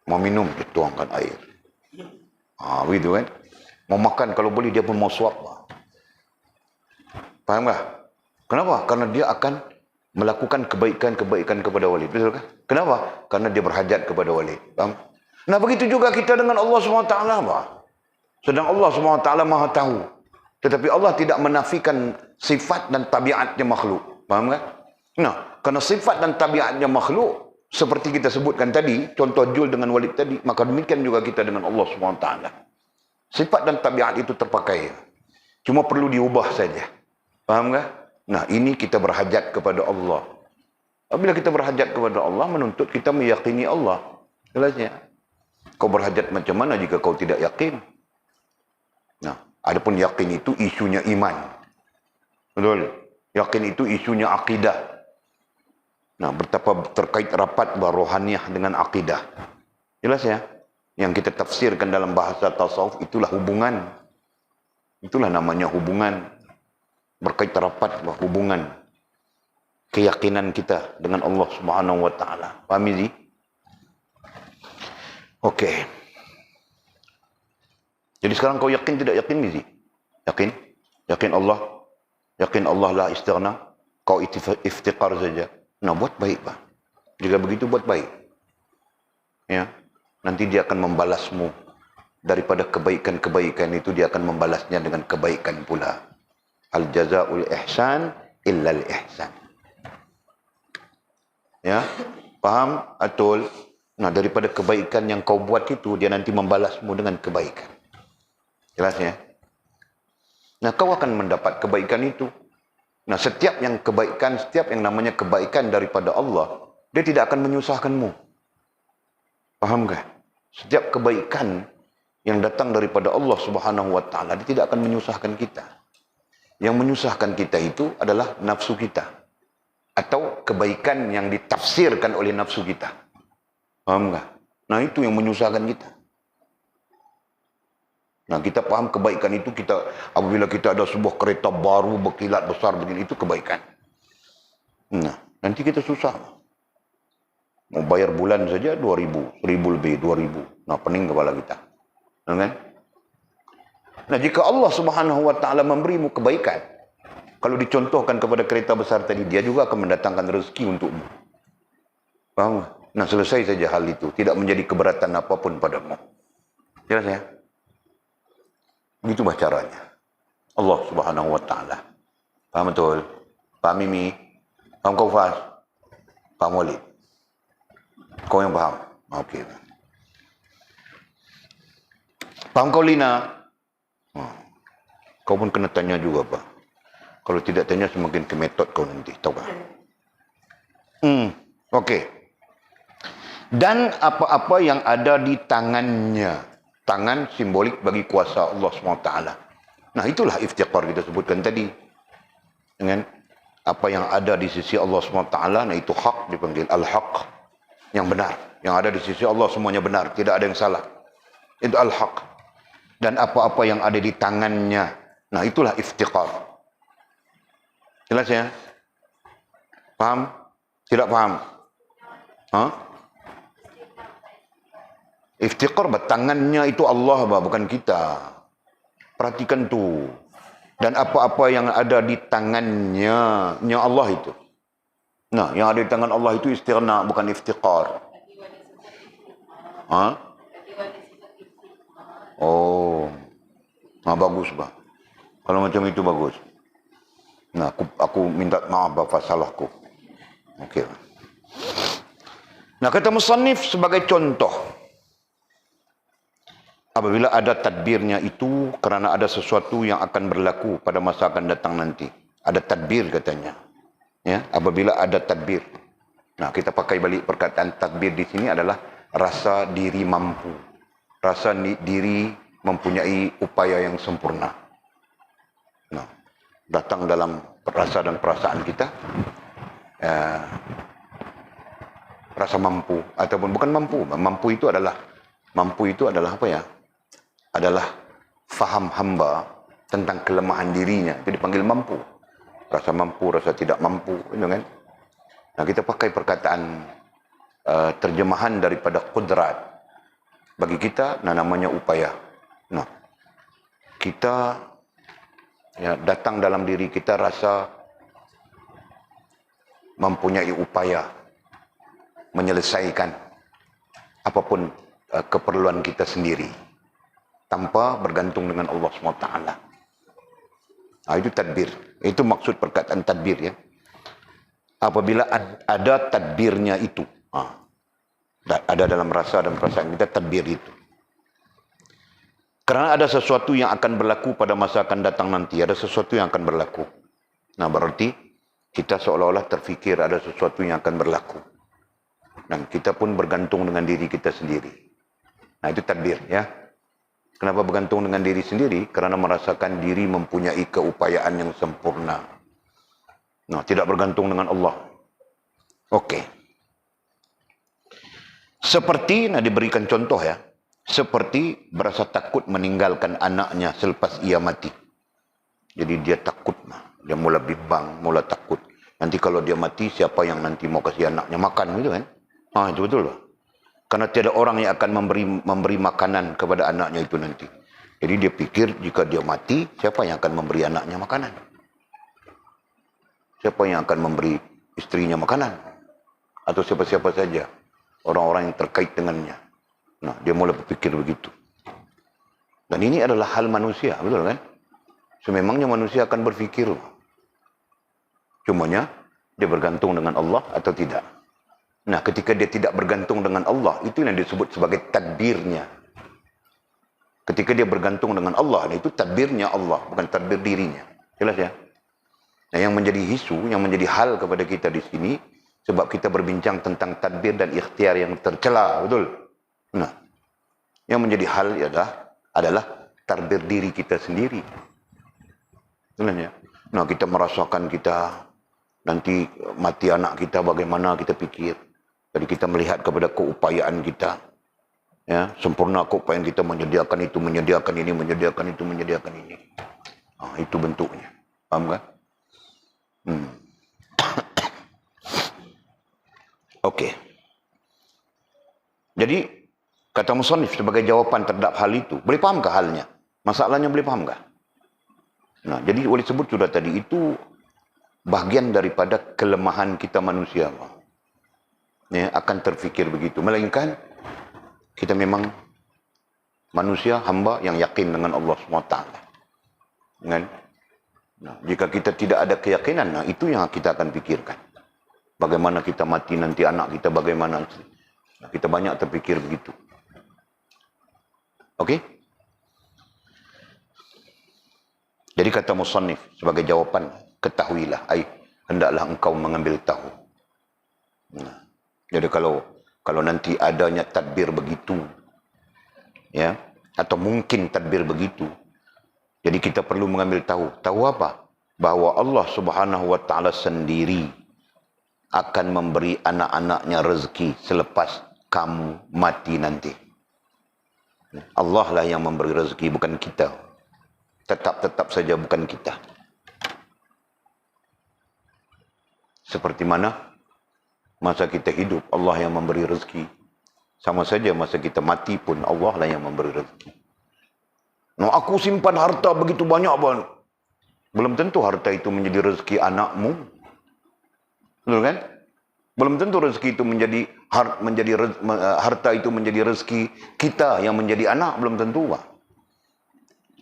Mau minum, dia tuangkan air. Begitu kan? Mau makan, kalau boleh dia pun mau suap. Faham tak? Kenapa? Karena dia akan melakukan kebaikan-kebaikan kepada Walid. Betul kan? Kenapa? Karena dia berhajat kepada Walid. Faham? Nah, begitu juga kita dengan Allah SWT. Sedang Allah SWT maha tahu. Tetapi Allah tidak menafikan sifat dan tabiatnya makhluk. Faham kan? Nah, karena sifat dan tabiatnya makhluk, seperti kita sebutkan tadi, contoh Jul dengan Walid tadi, maka demikian juga kita dengan Allah SWT. Sifat dan tabiat itu terpakai. Cuma perlu diubah saja. Faham tak? Nah, ini kita berhajat kepada Allah. Apabila kita berhajat kepada Allah, menuntut kita meyakini Allah. Jelasnya. Kau berhajat macam mana jika kau tidak yakin? Nah, adapun yakin itu isunya iman. Betul? Yakin itu isunya akidah. Nah, betapa terkait rapat rohaniah dengan akidah. Jelas ya? Yang kita tafsirkan dalam bahasa tasawuf, itulah hubungan. Itulah namanya hubungan. Berkait rapat hubungan. Keyakinan kita dengan Allah Subhanahu wa taala. Faham ini? Okey. Jadi sekarang kau yakin tidak yakin Mizi? Yakin? Yakin Allah? Yakin Allah la istighna? Kau iftiqar saja. Nah, buat baik, Pak. Jika begitu, buat baik. Ya. Nanti dia akan membalasmu. Daripada kebaikan-kebaikan itu, dia akan membalasnya dengan kebaikan pula. Al-jaza'ul ihsan illal ihsan. Ya. Faham? Atul? Nah, daripada kebaikan yang kau buat itu, dia nanti membalasmu dengan kebaikan. Jelas ya? Nah, kau akan mendapat kebaikan itu. Nah, setiap yang kebaikan, setiap yang namanya kebaikan daripada Allah, dia tidak akan menyusahkanmu. Faham tak? Setiap kebaikan yang datang daripada Allah Subhanahu wa taala, dia tidak akan menyusahkan kita. Yang menyusahkan kita itu adalah nafsu kita. Atau kebaikan yang ditafsirkan oleh nafsu kita. Faham tak? Nah, itu yang menyusahkan kita. Nah, kita faham kebaikan itu, kita apabila kita ada sebuah kereta baru berkilat besar begini, itu kebaikan. Nah, nanti kita susah. Mau bayar bulan saja 2.000, 1.000 lebih, 2.000. Nah, pening kepala kita. Kan? Nah, jika Allah Subhanahu wa taala memberimu kebaikan, kalau dicontohkan kepada kereta besar tadi, dia juga akan mendatangkan rezeki untukmu. Faham? Nah, selesai saja hal itu, tidak menjadi keberatan apapun padamu. Jelas ya? Begitulah caranya. Allah Subhanahu wa taala. Faham betul? Faham Mimi? Faham kau Fas? Faham Walid? Kau yang faham? Okey. Faham kau Lina? Kau pun kena tanya juga, Pak. Kalau tidak tanya semakin ke metod kau nanti, tahu tak? Okey. Dan apa-apa yang ada di tangannya. Tangan simbolik bagi kuasa Allah SWT. Nah, itulah iftiqar kita sebutkan tadi. Dengan apa yang ada di sisi Allah SWT, nah itu hak, dipanggil al-haq. Yang benar. Yang ada di sisi Allah semuanya benar. Tidak ada yang salah. Itu al-haq. Dan apa-apa yang ada di tangannya. Nah, itulah iftiqar. Jelas ya? Paham? Tidak paham? Iftiqar, tangannya itu Allah, bukan kita. Perhatikan tu. Dan apa-apa yang ada di tangannya, Allah itu. Nah, yang ada di tangan Allah itu istighna, bukan iftiqar. Oh. Nah, bagus, Pak. Kalau macam itu bagus. Nah, aku minta maaf Bapak, salahku. Okey. Nah, kata musannif sebagai contoh. apabila ada tadbirnya itu kerana ada sesuatu yang akan berlaku pada masa akan datang nanti. Ada tadbir katanya. Ya, apabila ada tadbir. Nah, kita pakai balik perkataan tadbir di sini adalah rasa diri mampu. Rasa diri mempunyai upaya yang sempurna. Nah, datang dalam rasa dan perasaan kita. Rasa mampu ataupun bukan mampu. Mampu itu adalah apa ya? Adalah faham hamba tentang kelemahan dirinya. Itu dipanggil mampu. Rasa mampu, rasa tidak mampu, itu kan? Nah, kita pakai perkataan terjemahan daripada qudrat. Bagi kita, namanya upaya. Nah, kita ya, datang dalam diri kita rasa mempunyai upaya menyelesaikan apapun keperluan kita sendiri tanpa bergantung dengan Allah SWT. Nah, itu tadbir. Itu maksud perkataan tadbir ya. Apabila ada tadbirnya itu, ada dalam rasa dan perasaan kita tadbir itu. Kerana ada sesuatu yang akan berlaku pada masa akan datang nanti, ada sesuatu yang akan berlaku. Nah, berarti kita seolah-olah terfikir ada sesuatu yang akan berlaku. Dan kita pun bergantung dengan diri kita sendiri. Nah, itu tadbir ya. Kenapa bergantung dengan diri sendiri? Kerana merasakan diri mempunyai keupayaan yang sempurna. Nah, tidak bergantung dengan Allah. Okey. Seperti, nah diberikan contoh ya. Seperti berasa takut meninggalkan anaknya selepas ia mati. Jadi dia takut. Dia mula bimbang, mula takut. Nanti kalau dia mati, siapa yang nanti mau kasih anaknya makan gitu kan? Itu betul loh. Karena tiada orang yang akan memberi makanan kepada anaknya itu nanti. Jadi dia pikir jika dia mati, siapa yang akan memberi anaknya makanan? Siapa yang akan memberi istrinya makanan? Atau siapa-siapa saja. Orang-orang yang terkait dengannya. Nah, dia mula berfikir begitu. Dan ini adalah hal manusia, betul kan? Sememangnya manusia akan berfikir. Cumanya, dia bergantung dengan Allah atau tidak. Nah, ketika dia tidak bergantung dengan Allah, itu yang disebut sebagai tadbirnya. Ketika dia bergantung dengan Allah, itu tadbirnya Allah, bukan tadbir dirinya. Jelas ya? Nah, yang menjadi isu, yang menjadi hal kepada kita di sini, sebab kita berbincang tentang tadbir dan ikhtiar yang tercela, betul? Nah, yang menjadi hal adalah tadbir diri kita sendiri. Jelas ya? Nah, kita merasakan kita nanti mati anak kita, bagaimana kita pikir. Jadi kita melihat kepada keupayaan kita. Ya, sempurna keupayaan kita menyediakan itu, menyediakan ini, menyediakan itu, menyediakan ini. Itu bentuknya. Paham kan? Okey. Jadi, kata musannif sebagai jawapan terhadap hal itu, boleh fahamkah halnya? Masalahnya boleh fahamkah? Nah, jadi boleh sebut sudah tadi, itu bahagian daripada kelemahan kita manusia. Ya, akan terfikir begitu. Melainkan, kita memang manusia, hamba yang yakin dengan Allah SWT. Kan? Nah, jika kita tidak ada keyakinan, nah itu yang kita akan pikirkan. Bagaimana kita mati nanti anak kita, bagaimana. Nah, kita banyak terfikir begitu. Okey? Jadi kata musannif sebagai jawapan, ketahuilah, hendaklah engkau mengambil tahu. Nah, jadi kalau nanti adanya tadbir begitu, ya, atau mungkin tadbir begitu, jadi kita perlu mengambil tahu. Tahu apa? Bahawa Allah Subhanahu Wa Taala sendiri akan memberi anak-anaknya rezeki selepas kamu mati nanti. Allah lah yang memberi rezeki, bukan kita. Tetap saja bukan kita. Seperti mana masa kita hidup, Allah yang memberi rezeki. Sama saja masa kita mati pun, Allah lah yang memberi rezeki. Nah, aku simpan harta begitu banyak pun. Belum tentu harta itu menjadi rezeki anakmu. Betul kan? Belum tentu rezeki itu harta itu menjadi rezeki kita yang menjadi anak. Belum tentu, Pak.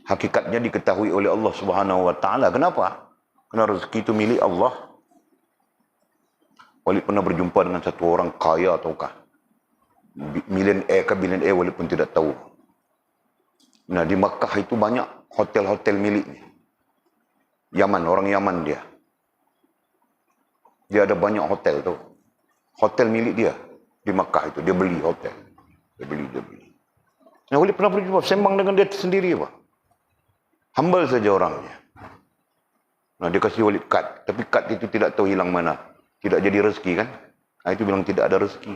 Hakikatnya diketahui oleh Allah Subhanahu Wa Taala. Kenapa? Kerana rezeki itu milik Allah. Walid pernah berjumpa dengan satu orang kaya ataukah? Millionaire ke billionaire, Walid pun tidak tahu. Nah, di Makkah itu banyak hotel-hotel miliknya. Yaman, orang Yaman dia. Dia ada banyak hotel tu. Hotel milik dia di Makkah itu. Dia beli hotel. Dia beli. Nah, Walid pernah berjumpa, sembang dengan dia sendiri apa? Humble saja orangnya. Nah, dia kasih Walid kad. Tapi kad itu tidak tahu hilang mana. Tidak jadi rezeki kan? Nah, itu bilang tidak ada rezeki.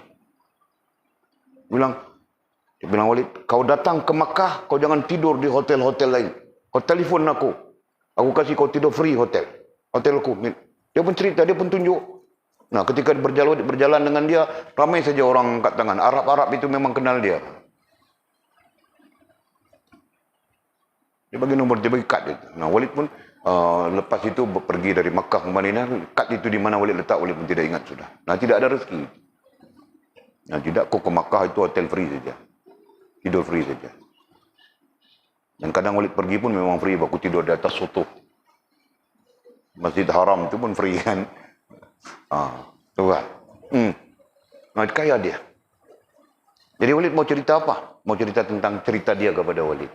Dia bilang, Walid, kau datang ke Makkah, kau jangan tidur di hotel-hotel lain. Kau telefon aku. Aku kasih kau tidur free hotel. Hotelku. Dia pun cerita, dia pun tunjuk. Nah, ketika berjalan dengan dia, ramai saja orang angkat tangan. Arab-Arab itu memang kenal dia. Dia bagi nombor, dia bagi kad itu. Nah, Walid pun lepas itu pergi dari Makkah ke Madinah. Kad itu di mana Walid letak, Walid pun tidak ingat sudah. Nah, tidak ada rezeki. Nah, tidak, kau ke Makkah itu hotel free saja. Tidur free saja. Dan kadang Walid pergi pun memang free. Aku tidur di atas soto. Masjid Haram itu pun free kan. Tu kan. Nah, kaya dia. Jadi Walid mau cerita apa? Mau cerita tentang cerita dia kepada Walid.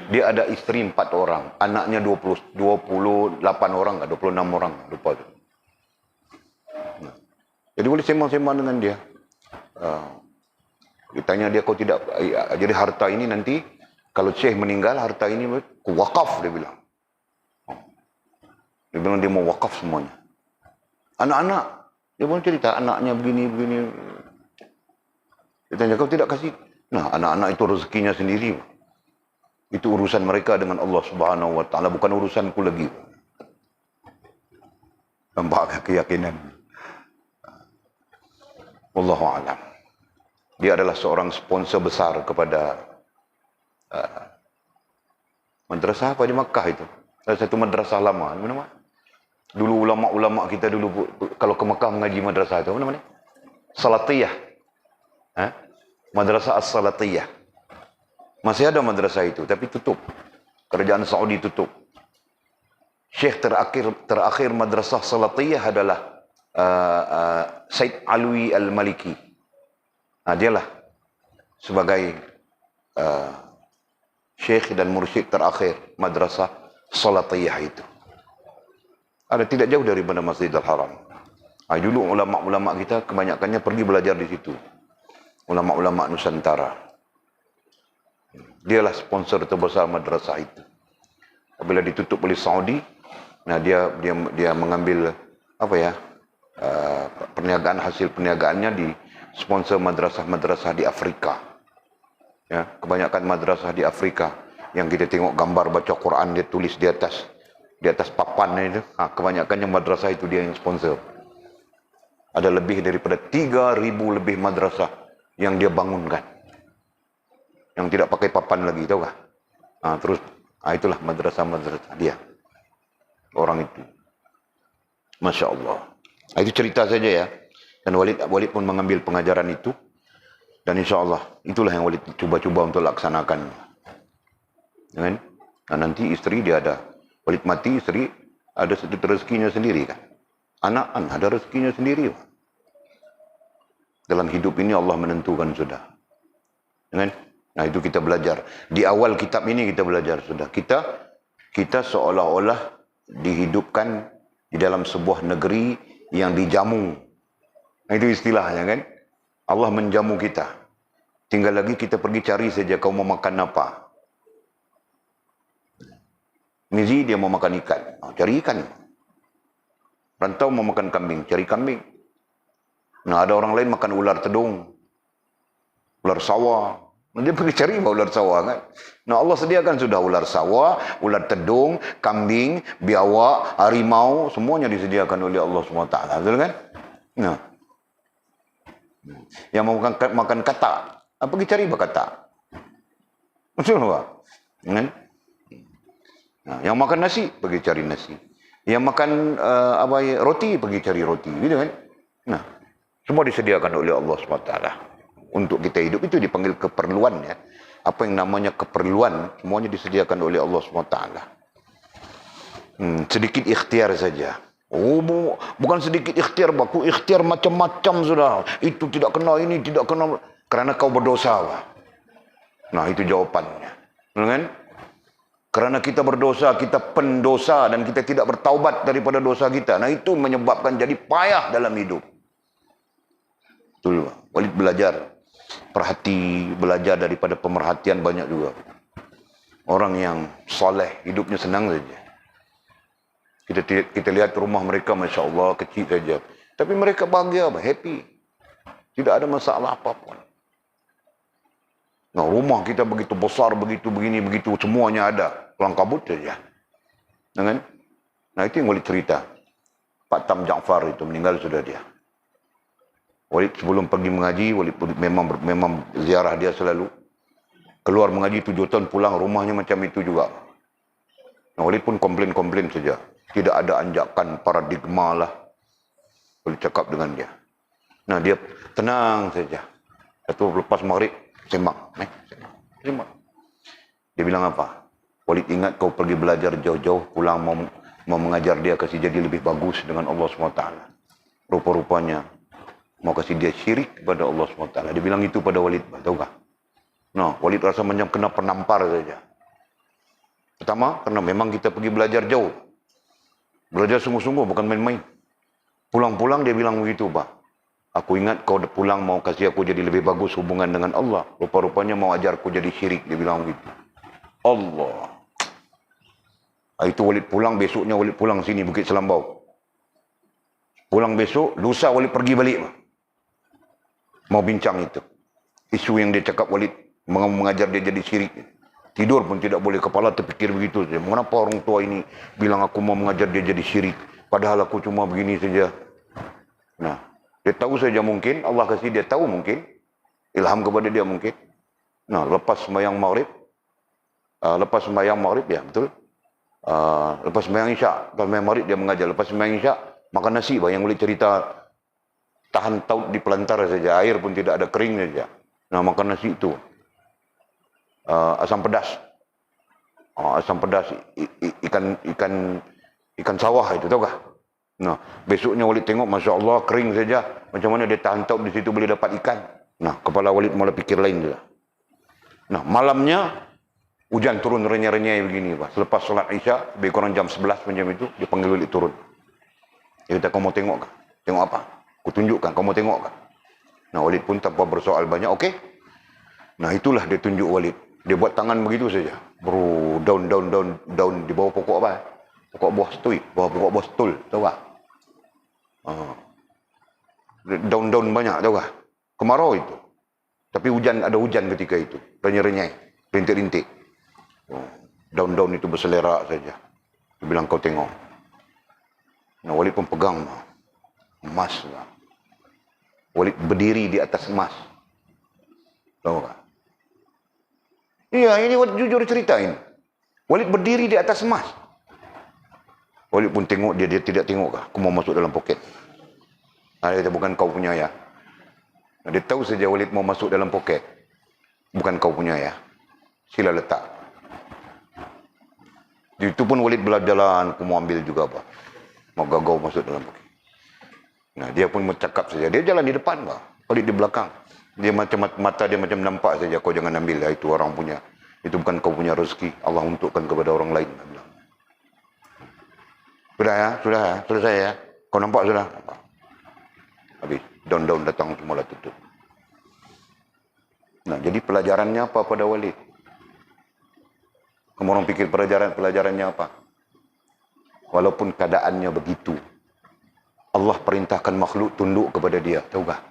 Dia ada isteri 4 orang. Anaknya 28 orang, 26 orang. Lupa tu. Nah. Jadi Walid sembang-sembang dengan dia. Dia tanya dia, kau tidak... Jadi harta ini nanti, kalau Syekh meninggal, harta ini ku wakaf, dia bilang. Dia bilang dia mau wakaf semuanya. Anak-anak, dia pun cerita, anaknya begini. Dia tanya, kau tidak kasih? Nah, anak-anak itu rezekinya sendiri. Itu urusan mereka dengan Allah Subhanahu Wa Taala, bukan urusanku lagi. Nampak keyakinan. Wallahu a'lam. Dia adalah seorang sponsor besar kepada madrasah apa di Makkah itu. Salah satu madrasah lama. Apa nama? Dulu ulama-ulama kita dulu kalau ke Makkah mengaji madrasah itu, apa namanya? Salatiyah. Madrasah As-Salatiyah. Masih ada madrasah itu, tapi tutup. Kerajaan Saudi tutup. Syekh terakhir madrasah Salatiyah adalah Said Alwi Al-Maliki. Nah, dialah sebagai syekh dan mursyid terakhir madrasah Salatiyah itu. Ada tidak jauh daripada Masjidil Haram. Dulu ulama-ulama kita kebanyakannya pergi belajar di situ. Ulama-ulama Nusantara. Dialah sponsor terbesar madrasah itu. Apabila ditutup oleh Saudi, nah dia mengambil perniagaan, hasil perniagaannya di sponsor madrasah-madrasah di Afrika. Ya, kebanyakan madrasah di Afrika yang kita tengok gambar baca Quran dia tulis di atas papan itu, kebanyakannya madrasah itu dia yang sponsor. Ada lebih daripada 3.000 lebih madrasah yang dia bangunkan. Yang tidak pakai papan lagi, tahu kah? Terus itulah madrasah-madrasah dia. Orang itu. Masya Allah. Itu cerita saja ya. Dan Walid pun mengambil pengajaran itu. Dan insya Allah, itulah yang Walid cuba-cuba untuk laksanakan. Nah, nanti istri dia ada. Walid mati, istri ada sedikit rezekinya sendiri kan. Anak ada rezekinya sendiri. Dalam hidup ini Allah menentukan sudah. Nah, itu kita belajar. Di awal kitab ini kita belajar sudah. Kita seolah-olah dihidupkan di dalam sebuah negeri yang dijamu. Nah, itu istilahnya kan. Allah menjamu kita. Tinggal lagi kita pergi cari saja kau mau makan apa. Mizi dia mau makan ikan. Cari ikan. Rantau mau makan kambing. Cari kambing. Nah, ada orang lain makan ular tedung. Ular sawah. Dia pergi cari ular sawah kan. Nah, Allah sediakan sudah ular sawah, ular tedung, kambing, biawak, harimau, semuanya disediakan oleh Allah SWT. Betul kan? Nah. Yang mau makan katak, pergi cari katak. Betul tak? Kan? Nah, yang makan nasi, pergi cari nasi. Yang makan roti, pergi cari roti. Gitu kan? Nah, semua disediakan oleh Allah SWT. Untuk kita hidup itu dipanggil keperluan ya. Apa yang namanya keperluan semuanya disediakan oleh Allah SWT. Sedikit ikhtiar saja. Bukan sedikit ikhtiar, baku ikhtiar macam-macam sudah. Itu tidak kena, ini tidak kena. Kerana kau berdosa. Nah, itu jawabannya. Kan? Kerana kita berdosa, kita pendosa dan kita tidak bertaubat daripada dosa kita. Nah, itu menyebabkan jadi payah dalam hidup. Betul, Walid belajar. Belajar daripada pemerhatian banyak juga. Orang yang soleh, hidupnya senang saja. Kita lihat rumah mereka, Masya Allah, kecil saja. Tapi mereka bahagia, happy. Tidak ada masalah apapun. Nah, rumah kita begitu besar, begitu begini, begitu, semuanya ada. Pulang kabut saja. Nah, itu yang Walid cerita. Pak Tam Jaafar itu meninggal sudah dia. Walid sebelum pergi mengaji, Walid memang ziarah dia selalu. Keluar mengaji 7 tahun, pulang rumahnya macam itu juga. Nah, Walid pun komplain saja. Tidak ada anjakan paradigma lah. Walid cakap dengan dia. Nah, dia tenang saja. Satu lepas maghrib, semak. Dia bilang apa? Walid, ingat kau pergi belajar jauh-jauh, pulang mau mengajar dia, kasih jadi lebih bagus dengan Allah SWT. Rupa-rupanya, mau kasih dia syirik kepada Allah SWT. Dia bilang itu pada Walid, tahu tak? Nah, Walid rasa macam kena penampar saja. Pertama, karena memang kita pergi belajar jauh. Belajar sungguh-sungguh, bukan main-main. Pulang-pulang dia bilang begitu, Pak. Aku ingat kau pulang mau kasih aku jadi lebih bagus hubungan dengan Allah. Rupa-rupanya mau ajarku jadi syirik. Dia bilang begitu. Allah. Itu Walid pulang, besoknya Walid pulang sini, Bukit Selambau. Pulang besok, lusa Walid pergi balik. Mau bincang itu. Isu yang dia cakap Walid, mengajar dia jadi syirik. Tidur pun tidak boleh, kepala terfikir begitu saja. Mengapa orang tua ini bilang aku mau mengajar dia jadi syirik, padahal aku cuma begini saja. Nah, dia tahu saja mungkin, Allah kasih dia tahu mungkin, ilham kepada dia mungkin. Nah, lepas sembahyang maghrib, ya betul. Lepas sembahyang isyak, lepas sembahyang maghrib dia mengajar. Lepas sembahyang isyak, makan nasi, yang boleh cerita tahan taut di pelantar saja, air pun tidak ada, kering saja. Nah, makan nasi itu. Asam pedas. Asam pedas, ikan sawah itu, tahu kah? Nah, besoknya Walid tengok, Masya Allah, kering saja. Macam mana dia tahan taut di situ boleh dapat ikan. Nah, kepala Walid mula fikir lain juga. Nah, malamnya, hujan turun renyai-renyai begini, Pak. Selepas solat Isya, lebih kurang jam 11 macam itu, dia panggil Walid turun. Dia kata, kau mau tengok kah? Tengok apa? Aku tunjukkan, kau mau tengok kah? Nah, Walid pun tanpa bersoal banyak, okey. Nah, itulah dia tunjuk Walid. Dia buat tangan begitu saja. Bro, daun di bawah pokok apa? Pokok buah setui, pokok buah setul, tahu tak? Daun-daun banyak, tahu tak? Kemarau itu. Tapi ada hujan ketika itu. Renyai-renyai, rintik-rintik. Daun-daun itu berselerak saja. Dia bilang, kau tengok. Nah, Walid pun pegang emas. Walid berdiri di atas emas. Tahu tak? Iya, ini Walid jujur ceritain. Walid berdiri di atas emas. Walid pun tengok, dia tidak tengok kah? Aku mau masuk dalam poket. Dia kata, bukan kau punya ya. Dia tahu saja Walid mau masuk dalam poket. Bukan kau punya ya. Sila letak. Itu pun Walid berjalan, aku mau ambil juga, Pak. Mau gagau masuk dalam poket. Nah, dia pun bercakap saja. Dia jalan di depan, Pak. Walid di belakang. Dia macam mata dia macam nampak saja, kau jangan ambil, itu orang punya. Itu bukan kau punya rezeki. Allah untukkan kepada orang lain. Sudah ya, selesai ya. Kau nampak sudah? Nampak. Habis, daun-daun datang semula tutup. Nah, jadi pelajarannya apa pada Walid? Kamu orang fikir pelajarannya apa? Walaupun keadaannya begitu, Allah perintahkan makhluk tunduk kepada dia, tahu tak?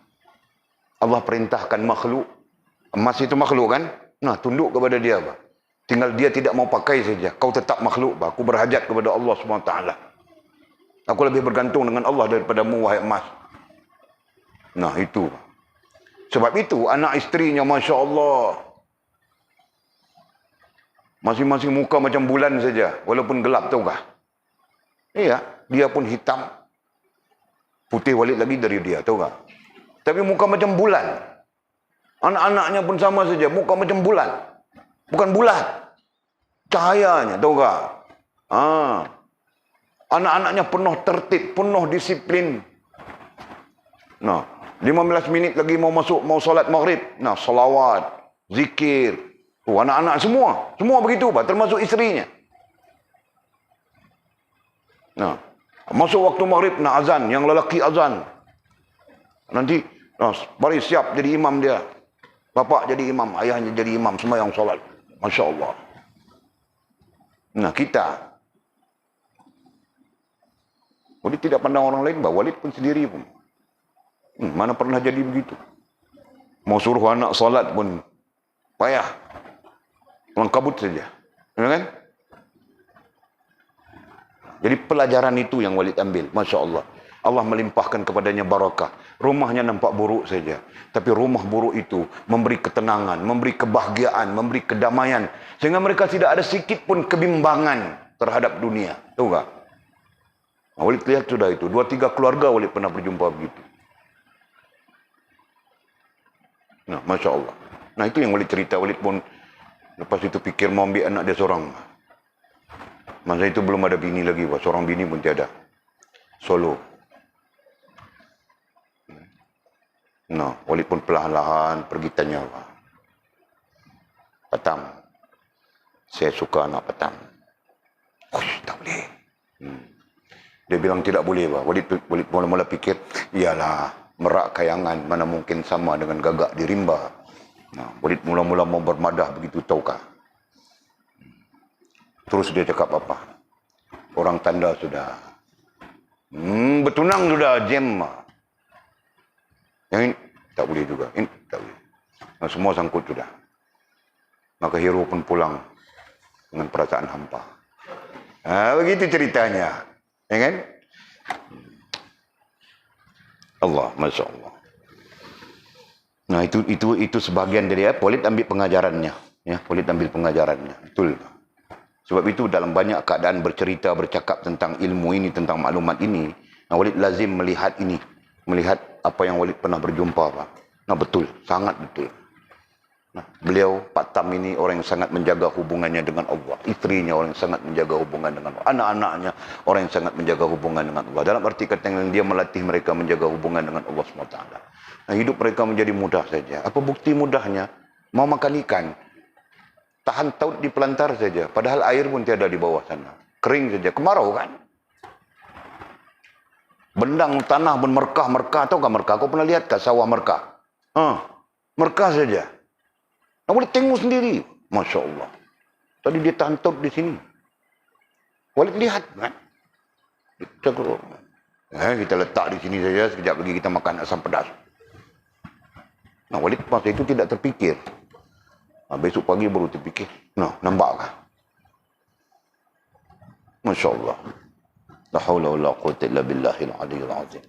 Allah perintahkan makhluk, emas itu makhluk kan? Nah, tunduk kepada dia, Pak. Tinggal dia tidak mau pakai saja. Kau tetap makhluk, Pak. Aku berhajat kepada Allah SWT. Aku lebih bergantung dengan Allah daripadamu, wahai emas. Nah, itu. Sebab itu, anak istrinya, Masya Allah. Masing-masing muka macam bulan saja. Walaupun gelap, tahu kah? Iya, dia pun hitam. Putih Walid lagi dari dia, tahu kah? Tapi muka macam bulan. Anak-anaknya pun sama saja, muka macam bulan. Bukan bulat. Cahayanya, tahu tak? Anak-anaknya penuh tertib, penuh disiplin. Nah, 15 minit lagi mau solat maghrib. Nah, salawat, zikir. Anak-anak semua begitu, bah, termasuk isterinya. Nah, masuk waktu maghrib nak azan, yang lelaki azan. Nanti baris siap jadi imam dia. Bapak jadi imam, ayahnya jadi imam, sembahyang solat. Masya Allah. Nah, kita Walid tidak pandang orang lain, bah. Walid pun sendiri pun. Mana pernah jadi begitu. Mau suruh anak solat pun payah. Orang kabut saja. Ya kan? Jadi pelajaran itu yang Walid ambil. Masya Allah. Allah melimpahkan kepadanya barakah. Rumahnya nampak buruk saja. Tapi rumah buruk itu memberi ketenangan, memberi kebahagiaan, memberi kedamaian. Sehingga mereka tidak ada sedikit pun kebimbangan terhadap dunia. Tahu tak? Walid lihat sudah itu. 2-3 keluarga Walid pernah berjumpa begitu. Nah, Masya Allah. Nah, itu yang Walid cerita. Walid pun lepas itu fikir mau ambil anak dia seorang. Masa itu belum ada bini lagi. Seorang bini pun tiada. Solo. Nah, Walid pun perlahan-lahan pergi tanya. Patam. Saya suka anak Patam. Tak boleh. Dia bilang tidak boleh. Walid mula-mula fikir, iyalah, merak kayangan mana mungkin sama dengan gagak di rimba. Nah, Walid mula-mula mau bermadah begitu, tahukah? Terus dia cakap apa? Orang tanda sudah. Bertunang sudah, jam. Yang ini tak boleh juga. Ini tak boleh. Nah, semua sangkut sudah. Maka Hero pun pulang dengan perasaan hampa. Begitu ceritanya. Ya kan? Allah, Masya Allah. Nah, itu sebahagian dari Walid ambil pengajarannya. Ya, Walid ambil pengajarannya. Betul. Sebab itu dalam banyak keadaan bercerita, bercakap tentang ilmu ini, tentang maklumat ini, Walid lazim melihat ini. Melihat apa yang Walid pernah berjumpa. Pak. Nah, betul. Sangat betul. Nah, beliau, Pak Tam ini orang yang sangat menjaga hubungannya dengan Allah. Istrinya orang yang sangat menjaga hubungan dengan Allah. Anak-anaknya orang yang sangat menjaga hubungan dengan Allah. Dalam arti kata yang dia melatih mereka menjaga hubungan dengan Allah SWT. Nah, hidup mereka menjadi mudah saja. Apa bukti mudahnya? Mau makan ikan. Tahan taut di pelantar saja. Padahal air pun tiada di bawah sana. Kering saja. Kemarau kan? Bendang tanah pun merkah. Tahu kan merkah? Kau pernah lihat tak sawah merkah? Merkah saja. Nah, boleh tengok sendiri. Masya Allah. Tadi dia tahan taut di sini. Boleh lihat kan? Kita letak di sini saja. Sekejap lagi kita makan asam pedas. Nah, Walid masa itu tidak terfikir. Besok pagi baru terfikir. Nah, nampak kan? Masya Allah. La haula wala quwwata illa billahil aliyyil azim.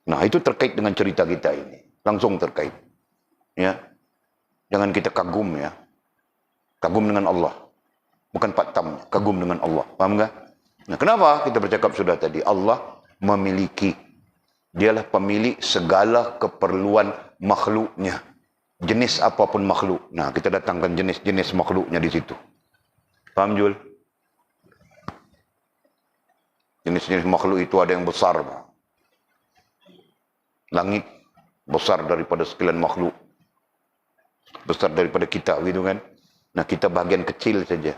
Nah, itu terkait dengan cerita kita ini. Langsung terkait. Ya. Jangan kita kagum ya. Kagum dengan Allah. Bukan Pak Tam. Kagum dengan Allah. Faham tak? Nah, kenapa kita bercakap sudah tadi? Allah memiliki. Dialah pemilik segala keperluan makhluknya. Jenis apapun makhluk. Nah, kita datangkan jenis-jenis makhluknya di situ. Faham, Jul? Jenis-jenis makhluk itu ada yang besar. Langit besar daripada sekian makhluk. Besar daripada kita, gitu kan? Nah, kita bagian kecil saja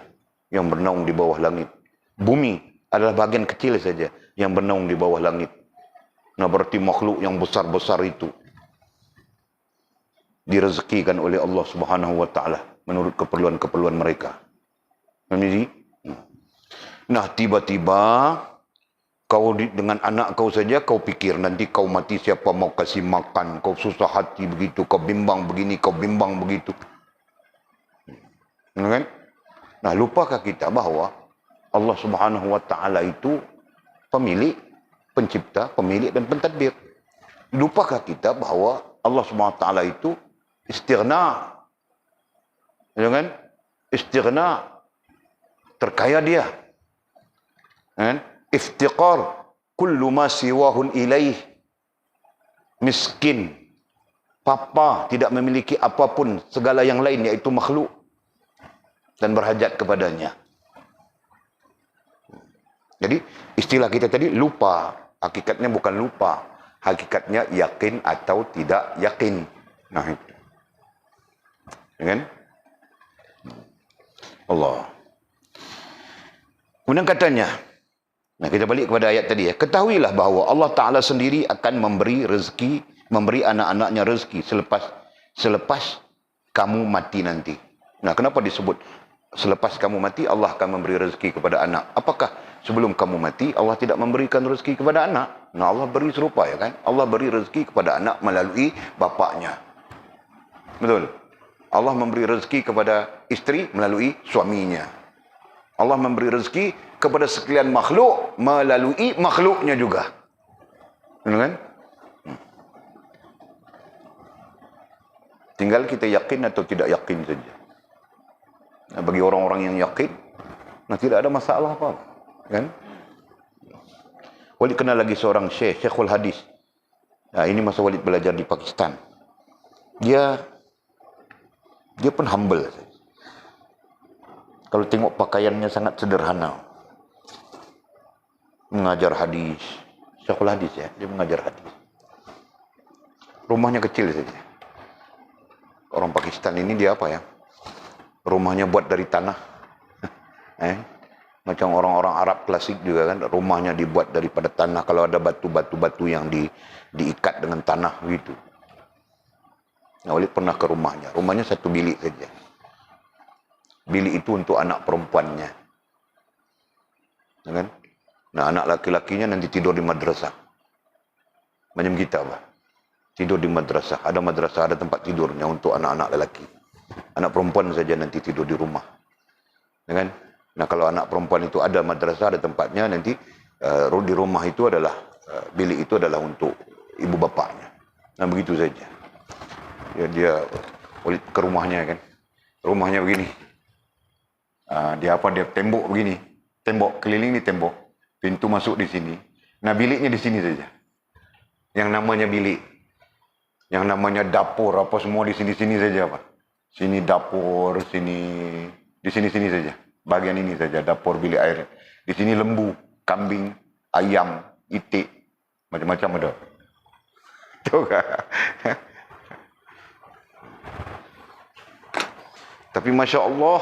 yang bernaung di bawah langit. Bumi adalah bagian kecil saja yang bernaung di bawah langit. Nah, berarti makhluk yang besar-besar itu direzekikan oleh Allah Subhanahu wa taala menurut keperluan-keperluan mereka. Nah, tiba-tiba kau dengan anak kau saja kau pikir nanti kau mati siapa mau kasih makan, kau susah hati begitu, kau bimbang begini, kau bimbang begitu. Kan? Nah, lupakah kita bahawa Allah Subhanahu wa taala itu pemilik, pencipta, pemilik dan pentadbir. Lupakah kita bahawa Allah Subhanahu wa taala itu istighna. Ya kan? Istighna, terkaya dia. Kan? Iftiqar kullu ma siwahun ilaih, miskin, papa, tidak memiliki apapun segala yang lain yaitu makhluk dan berhajat kepadanya. Jadi istilah kita tadi lupa, hakikatnya bukan lupa, hakikatnya yakin atau tidak yakin. Nah itu, ya kan? Allah. Kemudian katanya, nah kita balik kepada ayat tadi ya. Ketahuilah bahawa Allah Ta'ala sendiri akan memberi rezeki, memberi anak-anaknya rezeki selepas kamu mati nanti. Nah kenapa disebut selepas kamu mati Allah akan memberi rezeki kepada anak? Apakah sebelum kamu mati Allah tidak memberikan rezeki kepada anak? Nah Allah beri serupa ya kan. Allah beri rezeki kepada anak melalui bapaknya. Betul. Allah memberi rezeki kepada isteri melalui suaminya. Allah memberi rezeki kepada sekalian makhluk melalui makhluknya juga. Betul kan? Tinggal kita yakin atau tidak yakin saja. Nah, bagi orang-orang yang yakin, nah tidak ada masalah apa, kan? Walid kenal lagi seorang Syekhul Hadis. Nah, ini masa Walid belajar di Pakistan. Dia pun humble. Kalau tengok pakaiannya sangat sederhana. Mengajar hadis. Syekhul Hadis ya, dia mengajar hadis. Rumahnya kecil saja. Orang Pakistan ini dia apa ya? Rumahnya buat dari tanah. Macam orang-orang Arab klasik juga kan, rumahnya dibuat daripada tanah. Kalau ada batu-batu yang diikat dengan tanah gitu. Nah, Walid pernah ke rumahnya. Rumahnya satu bilik saja. Bilik itu untuk anak perempuannya. Kan? Nah, anak laki-lakinya nanti tidur di madrasah. Macam kita, bah. Tidur di madrasah. Ada madrasah, ada tempat tidurnya untuk anak-anak lelaki. Anak perempuan saja nanti tidur di rumah. Kan? Nah, kalau anak perempuan itu ada madrasah, ada tempatnya, nanti di rumah itu adalah, bilik itu adalah untuk ibu bapaknya. Nah, begitu saja. Dia ke rumahnya kan. Rumahnya begini. Dia tembok begini. Tembok, keliling ni tembok. Pintu masuk di sini. Nah, biliknya di sini saja. Yang namanya bilik. Yang namanya dapur, apa semua di sini-sini saja, Pak. Sini dapur, sini, di sini-sini saja. Bagian ini saja, dapur, bilik air. Di sini lembu, kambing, ayam, itik, macam-macam ada. Tahu tak? Tapi Masya Allah,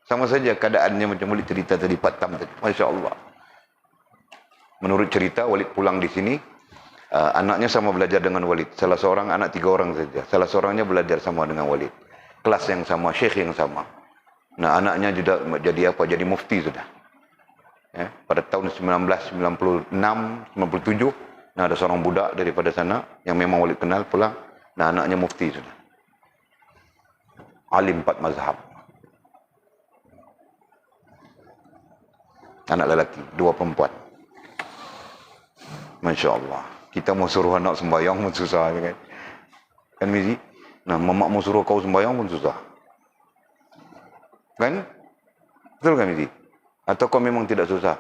sama saja keadaannya macam Walid cerita tadi, Patam tadi. Masya Allah. Menurut cerita, Walid pulang di sini, anaknya sama belajar dengan Walid. Salah seorang anak 3 orang saja. Salah seorangnya belajar sama dengan Walid. Kelas yang sama, syekh yang sama. Nah, anaknya juga jadi apa? Jadi mufti sudah. Ya, pada tahun 1996, 97, nah ada seorang budak daripada sana yang memang Walid kenal pulang. Nah, anaknya mufti sudah. Alim 4 mazhab. Anak lelaki, 2 perempuan. Masya Allah. Kita mau suruh anak sembahyang pun susah kan? Kan Mizi? Nah, mamak mau suruh kau sembahyang pun susah. Kan? Betul kan Mizi? Atau kau memang tidak susah?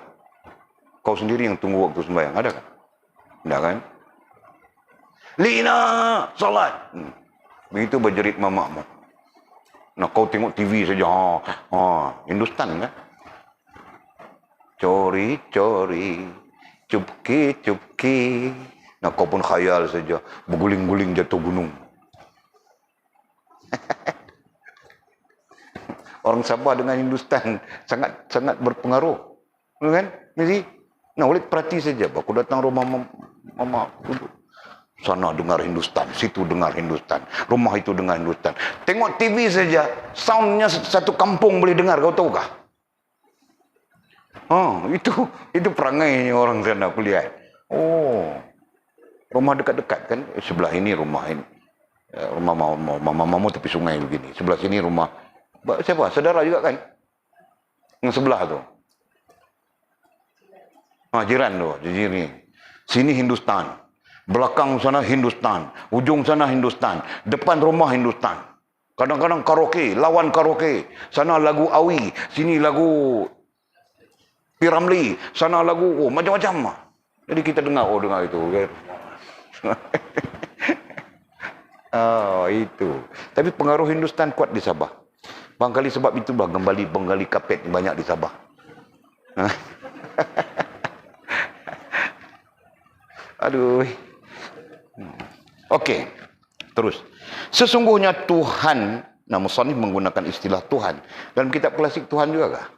Kau sendiri yang tunggu waktu sembahyang, ada kan? Tidak kan? Lina, salat. Begitu berjerit mamakmu. Nah, kau tengok TV saja. Hindustan kan? Cori, cori, cupki, cupki. Nah, kau pun khayal saja. Berguling-guling jatuh gunung. Orang Sabah dengan Hindustan sangat berpengaruh. Kan? Jadi, nah, Walid perhati saja. Aku datang rumah mama duduk. Sana dengar Hindustan, situ dengar Hindustan, rumah itu dengar Hindustan. Tengok TV saja, soundnya satu kampung boleh dengar, kau tahu kah? Itu perangai orang sana aku lihat. Oh, rumah dekat-dekat kan? Sebelah ini rumah ini, rumah mamamu tepi sungai begini. Sebelah sini rumah siapa? Saudara juga kan? Yang sebelah tu. Jiran tu, jiran. Sini Hindustan. Belakang sana Hindustan, ujung sana Hindustan, depan rumah Hindustan. Kadang-kadang karaoke, lawan karaoke. Sana lagu Awi, sini lagu Piramli, sana lagu macam-macam. Jadi kita dengar itu. Itu. Tapi pengaruh Hindustan kuat di Sabah. Barangkali sebab itulah Bengali kapet banyak di Sabah. Aduh. Okey. Terus. Sesungguhnya Tuhan, Nah, musannif menggunakan istilah Tuhan. Dalam kitab klasik Tuhan juga kah?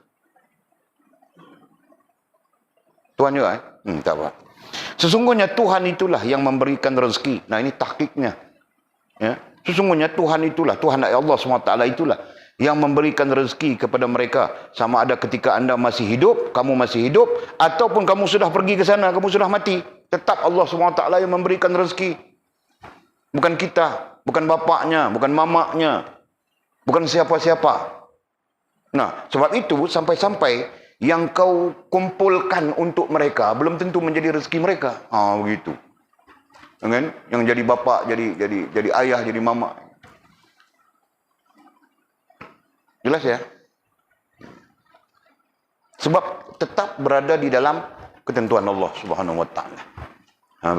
Tuhan juga? Tak apa. Sesungguhnya Tuhan itulah yang memberikan rezeki. Nah, ini tahqiqnya. Ya. Sesungguhnya Tuhan itulah, Tuhan Allah SWT itulah yang memberikan rezeki kepada mereka. Sama ada ketika anda masih hidup, kamu masih hidup, ataupun kamu sudah pergi ke sana, kamu sudah mati. Tetap Allah SWT yang memberikan rezeki. Bukan kita, bukan bapaknya, bukan mamaknya, bukan siapa-siapa. Nah, sebab itu sampai-sampai yang kau kumpulkan untuk mereka belum tentu menjadi rezeki mereka. Begitu. Kan? Yang jadi bapak, jadi ayah, jadi mama. Jelas ya? Sebab tetap berada di dalam ketentuan Allah Subhanahu wa taala.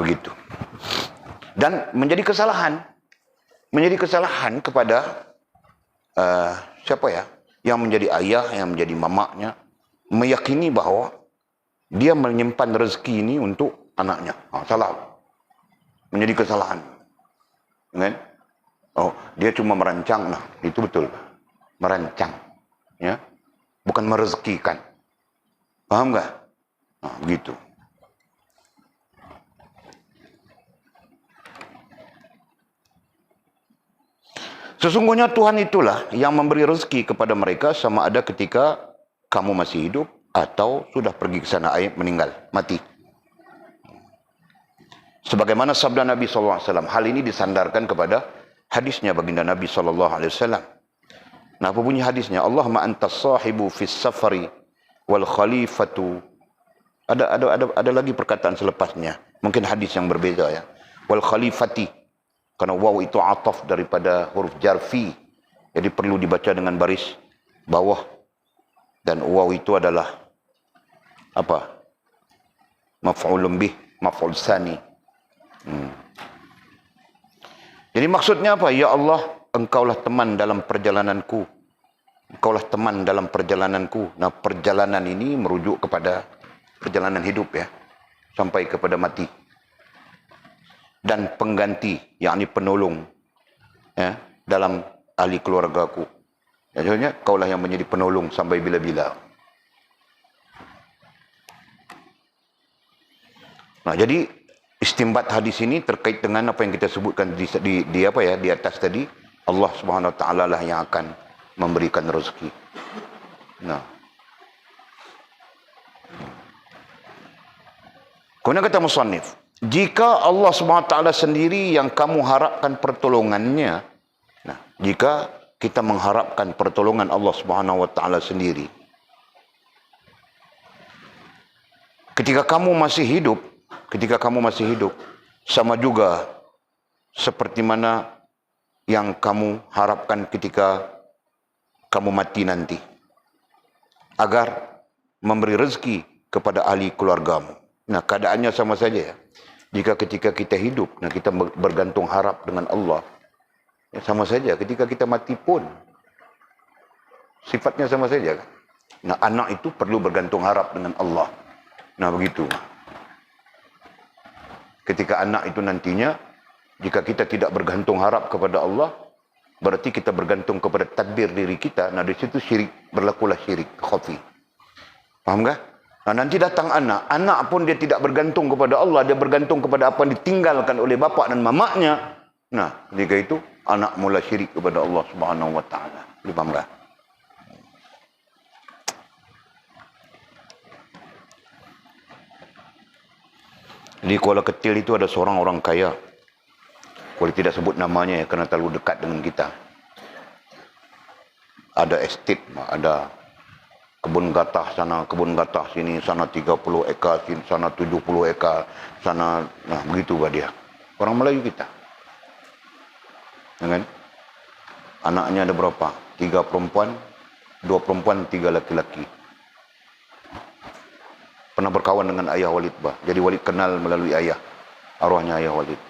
Begitu. Dan menjadi kesalahan kepada siapa ya? Yang menjadi ayah, yang menjadi mamaknya, meyakini bahawa dia menyimpan rezeki ini untuk anaknya. Salah. Menjadi kesalahan. Kan? Dia cuma merancang. Nah, itu betul. Merancang. Ya. Bukan merezekikan. Paham nggak? Begitu. Sesungguhnya Tuhan itulah yang memberi rezeki kepada mereka sama ada ketika kamu masih hidup atau sudah pergi ke sana meninggal, mati. Sebagaimana sabda Nabi SAW, hal ini disandarkan kepada hadisnya baginda Nabi SAW. Nah, apa bunyi hadisnya? Allahumma antas sahibu fis safari wal khalifatu. Ada lagi perkataan selepasnya. Mungkin hadis yang berbeza ya. Wal khalifati. Karena waw itu ataf daripada huruf jarfi. Jadi perlu dibaca dengan baris bawah. Dan waw itu adalah apa? Maf'ulun bih, maf'ul sani. Jadi maksudnya apa? Ya Allah, engkaulah teman dalam perjalananku. Engkaulah teman dalam perjalananku. Nah, perjalanan ini merujuk kepada perjalanan hidup ya. Sampai kepada mati. Dan pengganti, yakni penolong ya, dalam ahli keluargaku. Maksudnya, kaulah yang menjadi penolong sampai bila-bila. Nah, jadi istimbat hadis ini terkait dengan apa yang kita sebutkan di apa ya, di atas tadi. Allah Subhanahu wa taala lah yang akan memberikan rezeki. Nah. Kemudian kata musannif, jika Allah Subhanahu wa taala sendiri yang kamu harapkan pertolongannya. Nah, jika kita mengharapkan pertolongan Allah Subhanahu wa taala sendiri. Ketika kamu masih hidup, sama juga seperti mana yang kamu harapkan ketika kamu mati nanti. Agar memberi rezeki kepada ahli keluargamu. Nah, keadaannya sama saja ya. Jika ketika kita hidup, nah kita bergantung harap dengan Allah. Ya, sama saja ketika kita mati pun. Sifatnya sama saja kan. Nah, anak itu perlu bergantung harap dengan Allah. Nah, begitu. Ketika anak itu nantinya, jika kita tidak bergantung harap kepada Allah, berarti kita bergantung kepada tadbir diri kita. Nah, di situ syirik, berlakulah syirik khafi. Paham tak? Nah, nanti datang anak pun dia tidak bergantung kepada Allah, dia bergantung kepada apa yang ditinggalkan oleh bapa dan mamaknya. Nah, ketika itu, anak mula syirik kepada Allah Subhanahu wa taala. Paham tak? Di Kuala Ketil itu ada seorang orang kaya. Boleh tidak sebut namanya ya, kerana terlalu dekat dengan kita. Ada estate, ada kebun gatah sana, kebun gatah sini, sana 30 ekar, sini, sana 70 ekar, sana, nah begitu bah dia. Orang Melayu kita. Ya kan? Anaknya ada berapa? 3 perempuan, 2 perempuan, 3 laki-laki. Pernah berkawan dengan ayah Walid bah. Jadi Walid kenal melalui ayah. Arwahnya ayah Walid.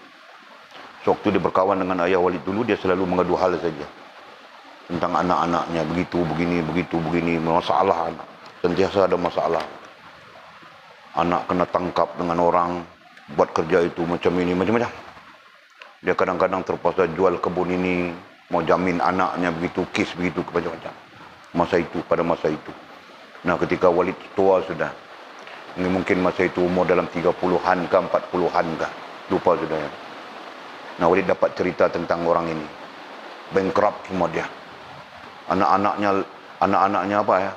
Sewaktu dia berkawan dengan ayah Walid dulu, dia selalu mengadu hal saja. Tentang anak-anaknya. Begitu, begini. Masalah anak. Sentiasa ada masalah. Anak kena tangkap dengan orang. Buat kerja itu macam ini, macam-macam. Dia kadang-kadang terpaksa jual kebun ini. mau jamin anaknya begitu, kes begitu, macam-macam. Pada masa itu. Nah, ketika Walid tua sudah, ini mungkin masa itu umur dalam 30-an ke 40-an ke, lupa sudah ya. Nah, Walid dapat cerita tentang orang ini. Bankrupt semua dia. Anak-anaknya apa ya?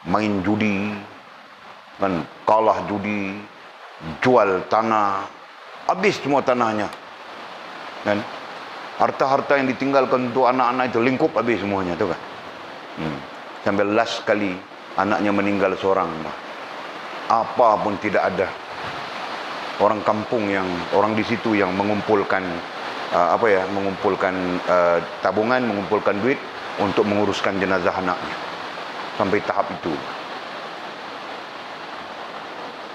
Main judi, kan, kalah judi, jual tanah, habis semua tanahnya. Kan? Harta-harta yang ditinggalkan untuk anak-anak itu lingkup habis semuanya, tu kan. Sampai last kali anaknya meninggal seorang. Apa pun tidak ada. Orang kampung orang di situ yang mengumpulkan tabungan, mengumpulkan duit untuk menguruskan jenazah anaknya. Sampai tahap itu.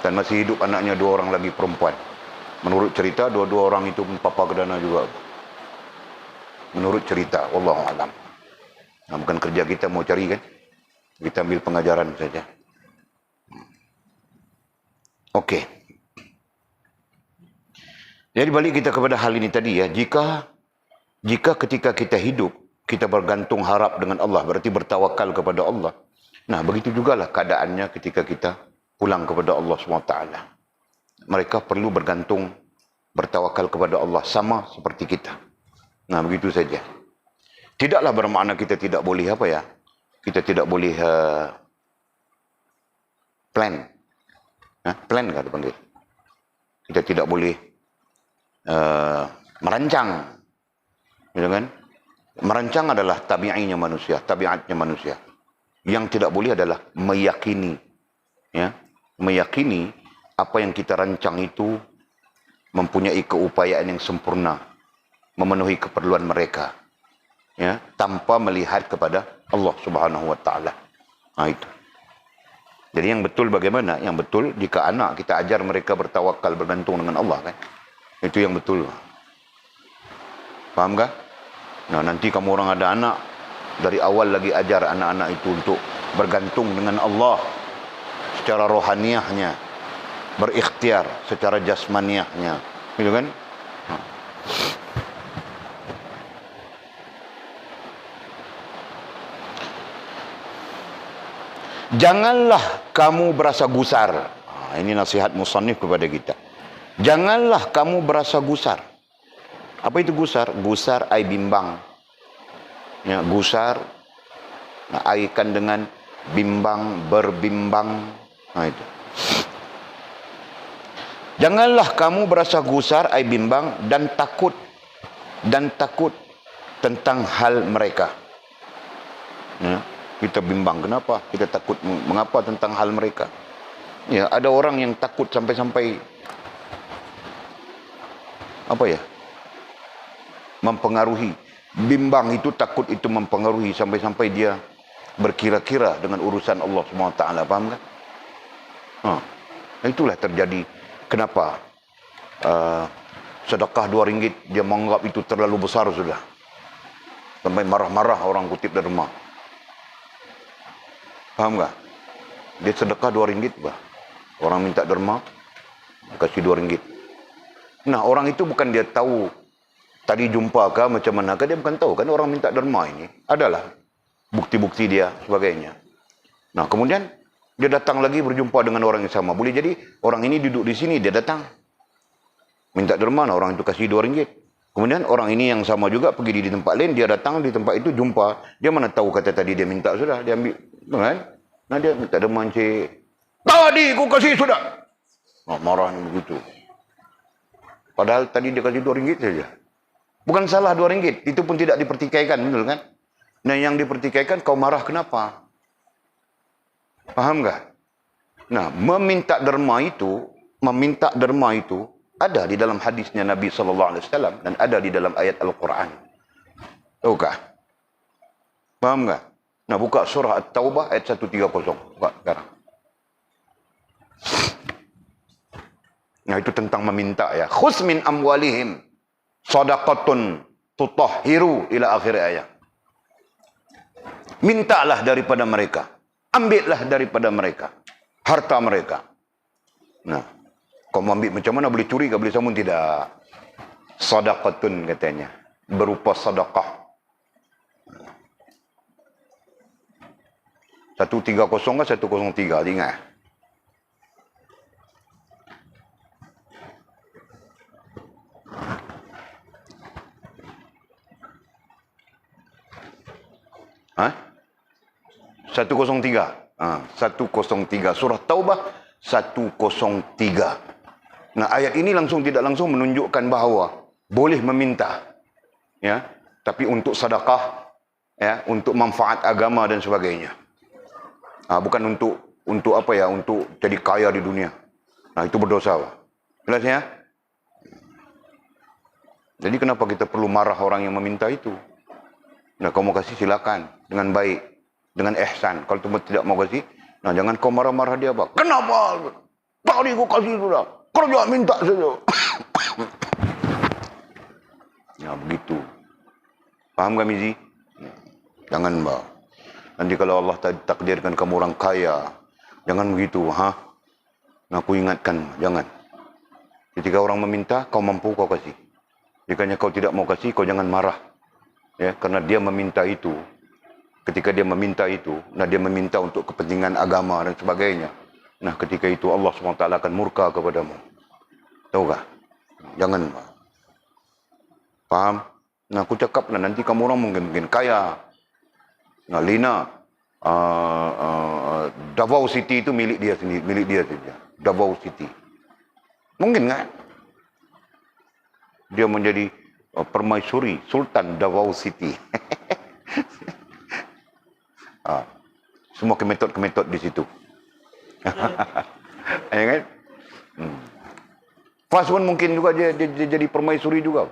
Dan masih hidup anaknya 2 orang lagi perempuan. Menurut cerita, 2 orang itu papa kedana juga. Menurut cerita, wallahu alam. Nah, bukan kerja kita mau cari kan. Kita ambil pengajaran saja. Okey. Jadi balik kita kepada hal ini tadi ya. Jika ketika kita hidup, kita bergantung harap dengan Allah, berarti bertawakal kepada Allah. Nah, begitu jugalah keadaannya ketika kita pulang kepada Allah SWT. Mereka perlu bergantung, bertawakal kepada Allah sama seperti kita. Nah, begitu saja. Tidaklah bermakna kita tidak boleh apa ya? Kita tidak boleh plan. Plan kan dipanggil. Kita tidak boleh merancang. Ya kan? Merancang adalah tabiatnya manusia. Yang tidak boleh adalah meyakini. Ya, meyakini apa yang kita rancang itu mempunyai keupayaan yang sempurna, memenuhi keperluan mereka, ya, tanpa melihat kepada Allah Subhanahu Wa Taala. Nah, itu. Jadi yang betul bagaimana? Yang betul jika anak kita ajar mereka bertawakal, bergantung dengan Allah, kan? Itu yang betul. Faham tak? Nah, nanti kamu orang ada anak, dari awal lagi ajar anak-anak itu untuk bergantung dengan Allah secara rohaniahnya, berikhtiar secara jasmaniahnya, gitu kan? Janganlah kamu berasa gusar. Ini nasihat musannif kepada kita. Janganlah kamu berasa gusar. Apa itu gusar? Gusar ai bimbang. Ya, gusar aikan dengan bimbang, berbimbang. Nah, itu. Janganlah kamu berasa gusar ai bimbang dan takut tentang hal mereka. Ya. Kita bimbang, kenapa? Kita takut, mengapa tentang hal mereka? Ya, ada orang yang takut sampai-sampai apa ya? Mempengaruhi. Bimbang itu, takut itu mempengaruhi sampai-sampai dia berkira-kira dengan urusan Allah SWT. Faham kan? Itulah terjadi. Kenapa? Sedekah RM2 dia menganggap itu terlalu besar sudah. Sampai marah-marah orang kutip derma. Faham tak? Dia sedekah RM2 bah. Orang minta derma, kasih RM2. Nah, orang itu bukan dia tahu tadi jumpa kah macam mana kah, dia bukan tahu kan orang minta derma ini. Adalah bukti-bukti dia sebagainya. Nah, kemudian dia datang lagi berjumpa dengan orang yang sama. Boleh jadi orang ini duduk di sini, dia datang minta derma, nah, orang itu kasih RM2. Kemudian orang ini yang sama juga pergi di tempat lain, dia datang di tempat itu jumpa. Dia mana tahu kata tadi dia minta sudah, dia ambil, kan? Nah, dia minta derma, cik. Tadi aku kasih sudah. Nah, marah begitu. Padahal tadi dia kasih RM2 saja. Bukan salah RM2, itu pun tidak dipertikaikan, betul kan? Nah, yang dipertikaikan kau marah kenapa? Paham tak? Nah, meminta derma itu ada di dalam hadisnya Nabi SAW dan ada di dalam ayat Al-Quran. Tahukah? Paham tak? Nah, buka surah At-Taubah ayat 130. Buka sekarang. Nah, itu tentang meminta ya. Khus min amwalihim sadaqatun tutahhiru ila akhir ayat. Mintalah daripada mereka. Ambillah daripada mereka. Harta mereka. Nah, kau mau ambil macam mana? Boleh curi ke? Boleh sambung? Tidak. Sadaqatun katanya. Berupa sedekah. 130 ke 103, ingat? Ha? 103. 103. Surah Taubah 103. Nah, ayat ini langsung tidak langsung menunjukkan bahawa boleh meminta, ya, tapi untuk sedekah, ya, untuk manfaat agama dan sebagainya. Bukan untuk apa ya, untuk jadi kaya di dunia. Nah, itu berdosa, Pak. Jelas ya? Jadi kenapa kita perlu marah orang yang meminta itu? Nah, kau mau kasih silakan dengan baik, dengan ihsan. Kalau tu tidak mau kasih, nah jangan kau marah-marah dia, Pak. Kenapa? Tadi kau kasih itu dah. Kerja minta saja. Ya begitu. Paham kami Mizi? Jangan, Pak. Nanti kalau Allah takdirkan kamu orang kaya, jangan begitu, Nah, aku ingatkan, jangan. Ketika orang meminta, kau mampu, kau kasih. Jika kau tidak mau kasih, kau jangan marah. Ya, karena dia meminta itu. Ketika dia meminta itu, nah dia meminta untuk kepentingan agama dan sebagainya. Nah, ketika itu Allah SWT akan murka kepadamu. Tahukah? Jangan, Pak. Paham? Nah, aku cakap lah, nanti kamu orang mungkin kaya. Nah, Lina, Davao City itu milik dia sendiri, milik dia saja. Davao City. Mungkin kan? Dia menjadi permaisuri, Sultan Davao City. Semua kemetot-kemetot di situ. Ya kan? Fas pun mungkin juga dia jadi permaisuri juga.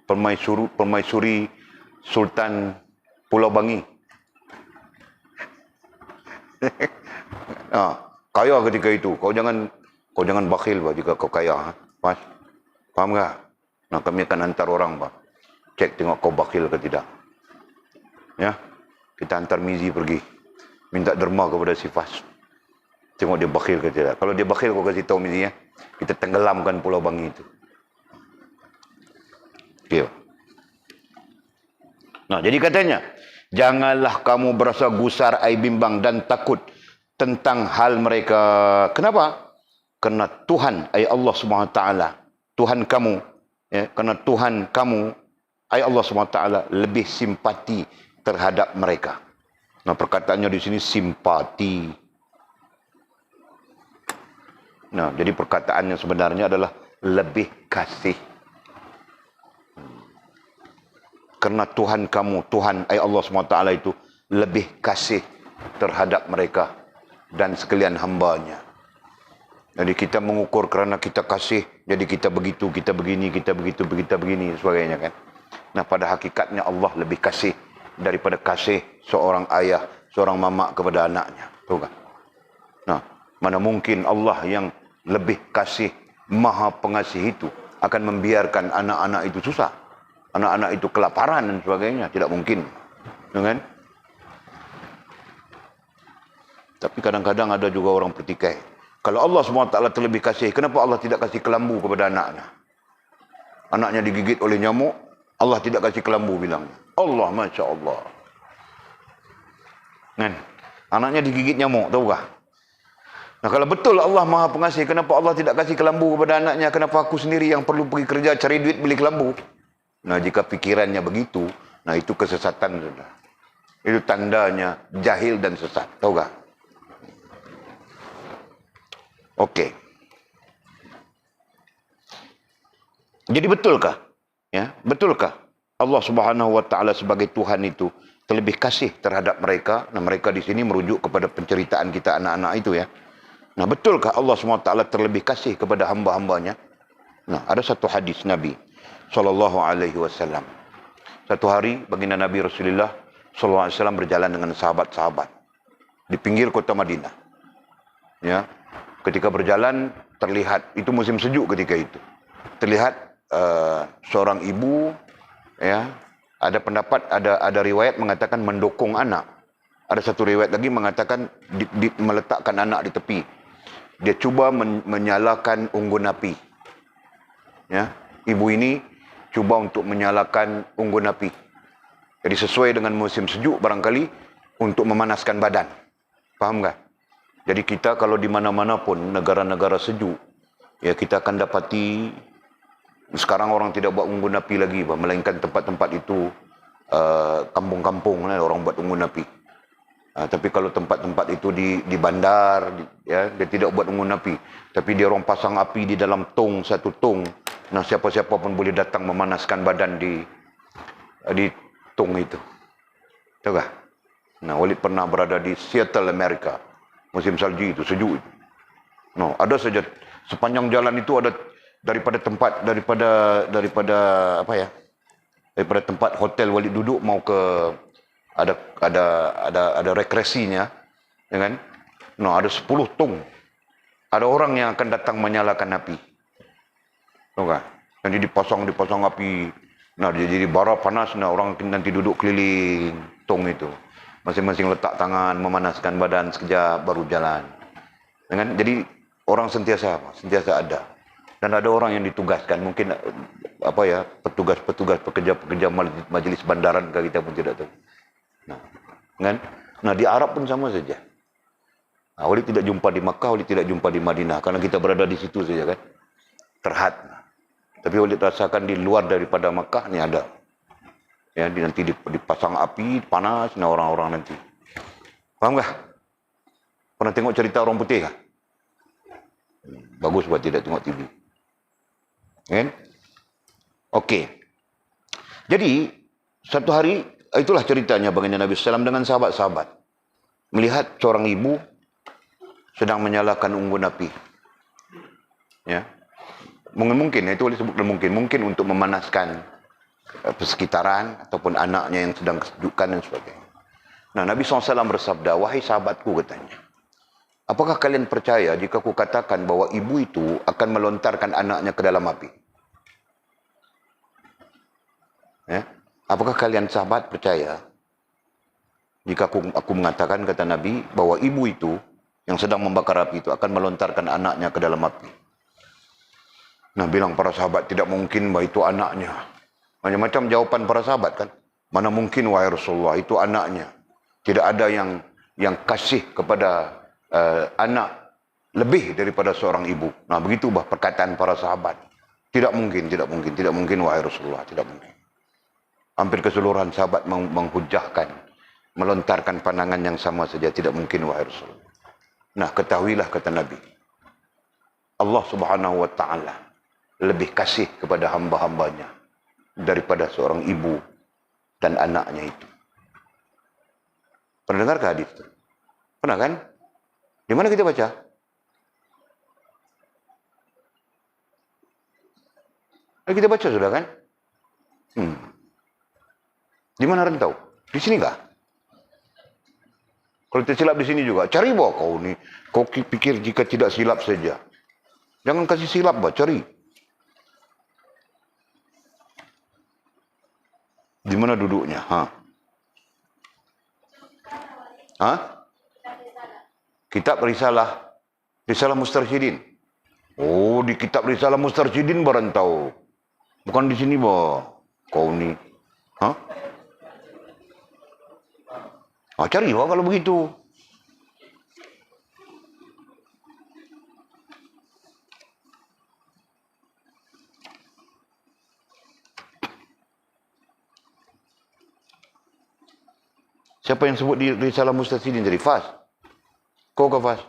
Permaisuri Sultan Pulau Bangi. Kaya ketika itu. Kau jangan bakhil, Pak, jika kau kaya. Fas. Paham tak? Nah, kami akan hantar orang, Pak. Cek tengok kau bakhil ke tidak. Ya. Kita hantar Mizi pergi. Minta derma kepada si Fas. Tengok dia bakhil ke tidak. Kalau dia bakhil, kau kasih tahu Mizi, ya. Kita tenggelamkan Pulau Bangi itu. Okay. Nah, jadi katanya, janganlah kamu berasa gusar, bimbang dan takut tentang hal mereka. Kenapa? Karena Tuhan, Allah SWT, Tuhan kamu, ya, karena Tuhan kamu, Allah SWT lebih simpati terhadap mereka. Nah, perkataannya di sini simpati. Nah, jadi perkataannya sebenarnya adalah lebih kasih. Karena Tuhan kamu, Tuhan Allah SWT itu lebih kasih terhadap mereka dan sekalian hambanya. Jadi kita mengukur kerana kita kasih, jadi kita begitu, kita begini, kita begitu, kita begini, sebagainya kan. Nah, pada hakikatnya Allah lebih kasih daripada kasih seorang ayah, seorang mama kepada anaknya. Tahu kan? Nah, mana mungkin Allah yang lebih kasih, maha pengasih itu akan membiarkan anak-anak itu susah. Anak-anak itu kelaparan dan sebagainya. Tidak mungkin. Kan? Tapi kadang-kadang ada juga orang pertikai. Kalau Allah SWT terlebih kasih, kenapa Allah tidak kasih kelambu kepada anaknya? Anaknya digigit oleh nyamuk, Allah tidak kasih kelambu bilang. Allah, Masya Allah. Kan? Anaknya digigit nyamuk, tahukah? Nah, kalau betul Allah maha pengasih, kenapa Allah tidak kasih kelambu kepada anaknya? Kenapa aku sendiri yang perlu pergi kerja, cari duit, beli kelambu? Nah, jika pikirannya begitu, nah itu kesesatan sudah. Itu tandanya jahil dan sesat, tahukah? Okey. Jadi betulkah? Ya, betulkah Allah Subhanahu wa taala sebagai Tuhan itu terlebih kasih terhadap mereka? Nah, mereka di sini merujuk kepada penceritaan kita anak-anak itu, ya. Nah, betulkah Allah SWT terlebih kasih kepada hamba-hambanya? Nah, ada satu hadis Nabi sallallahu alaihi wasallam. Satu hari baginda Nabi Rasulullah sallallahu alaihi wasallam berjalan dengan sahabat-sahabat di pinggir kota Madinah. Ya. Ketika berjalan terlihat, itu musim sejuk ketika itu. Terlihat seorang ibu, ya, ada pendapat, ada riwayat mengatakan mendukung anak. Ada satu riwayat lagi mengatakan meletakkan anak di tepi. Dia cuba menyalakan unggun api. Ya, ibu ini cuba untuk menyalakan unggun api. Jadi sesuai dengan musim sejuk barangkali untuk memanaskan badan. Faham tak? Jadi kita kalau di mana-mana pun, negara-negara sejuk, ya kita akan dapati, sekarang orang tidak buat unggun api lagi, melainkan tempat-tempat itu, kampung-kampung orang buat unggun api. Tapi kalau tempat-tempat itu di bandar, ya, dia tidak buat unggun api. Tapi dia orang pasang api di dalam tong, satu tong. Nah, siapa-siapa pun boleh datang memanaskan badan di tong itu. Tahu tak? Nah, Walid pernah berada di Seattle, Amerika. Musim salji itu, sejuk itu. No, ada saja sepanjang jalan itu ada daripada tempat hotel Walid duduk mau ke ada rekreasinya, ya kan? No, ada 10 tong. Ada orang yang akan datang menyalakan api. Tahu tak? Nanti dipasang api. Nah, jadi bara panas, nah orang nanti duduk keliling tong itu. Masing-masing letak tangan, memanaskan badan sekejap, baru jalan. Kan? Jadi orang sentiasa ada. Dan ada orang yang ditugaskan, mungkin petugas-petugas, pekerja-pekerja majlis bandaran, kita pun tidak tahu. Nah, kan? Nah, di Arab pun sama saja. Nah, Walid tidak jumpa di Makkah, Walid tidak jumpa di Madinah, karena kita berada di situ saja, kan? Terhad. Tapi Walid rasakan di luar daripada Makkah, ni ada. Ya, nanti dipasang api, panas, nah orang-orang nanti. Faham tak? Pernah tengok cerita orang putih kah? Bagus buat tidak tengok TV. Kan? Okey. Jadi, satu hari, itulah ceritanya bagaimana Nabi SAW dengan sahabat-sahabat. Melihat seorang ibu sedang menyalakan unggun api. Ya. Mungkin, itu boleh sebutkan mungkin untuk memanaskan persekitaran ataupun anaknya yang sedang kesejukan dan sebagainya. Nah, Nabi SAW bersabda, wahai sahabatku, katanya, apakah kalian percaya jika aku katakan bahawa ibu itu akan melontarkan anaknya ke dalam api? Ya? Apakah kalian sahabat percaya jika aku mengatakan, kata Nabi, bahawa ibu itu yang sedang membakar api itu akan melontarkan anaknya ke dalam api? Nah, bilang para sahabat, tidak mungkin bahawa itu anaknya. Macam-macam jawapan para sahabat, kan? Mana mungkin, wahai Rasulullah, itu anaknya. Tidak ada yang kasih kepada anak lebih daripada seorang ibu. Nah, begitulah perkataan para sahabat. Tidak mungkin, wahai Rasulullah, tidak mungkin. Hampir keseluruhan sahabat menghujahkan, melontarkan pandangan yang sama saja, tidak mungkin, wahai Rasulullah. Nah, ketahuilah, kata Nabi, Allah Subhanahu wa Ta'ala lebih kasih kepada hamba-hambanya daripada seorang ibu dan anaknya itu. Pernah dengar ke hadis itu? Pernah, kan? Di mana kita baca? Kita baca sudah, kan? Di mana rentau? Di sini kah? Kalau tersilap di sini juga, cari bawa kau ni. Kau pikir jika tidak silap saja. Jangan kasih silap, bah, cari. Di mana duduknya? Kitab Risalah. Risalah Mustarsyidin. Oh, di kitab Risalah Mustarsyidin berantau. Bukan di sini, bah. Kau ni. Cari bah kalau begitu. Siapa yang sebut di Risalah Mustarsyidin tadi? Fas? Kau ke Fas?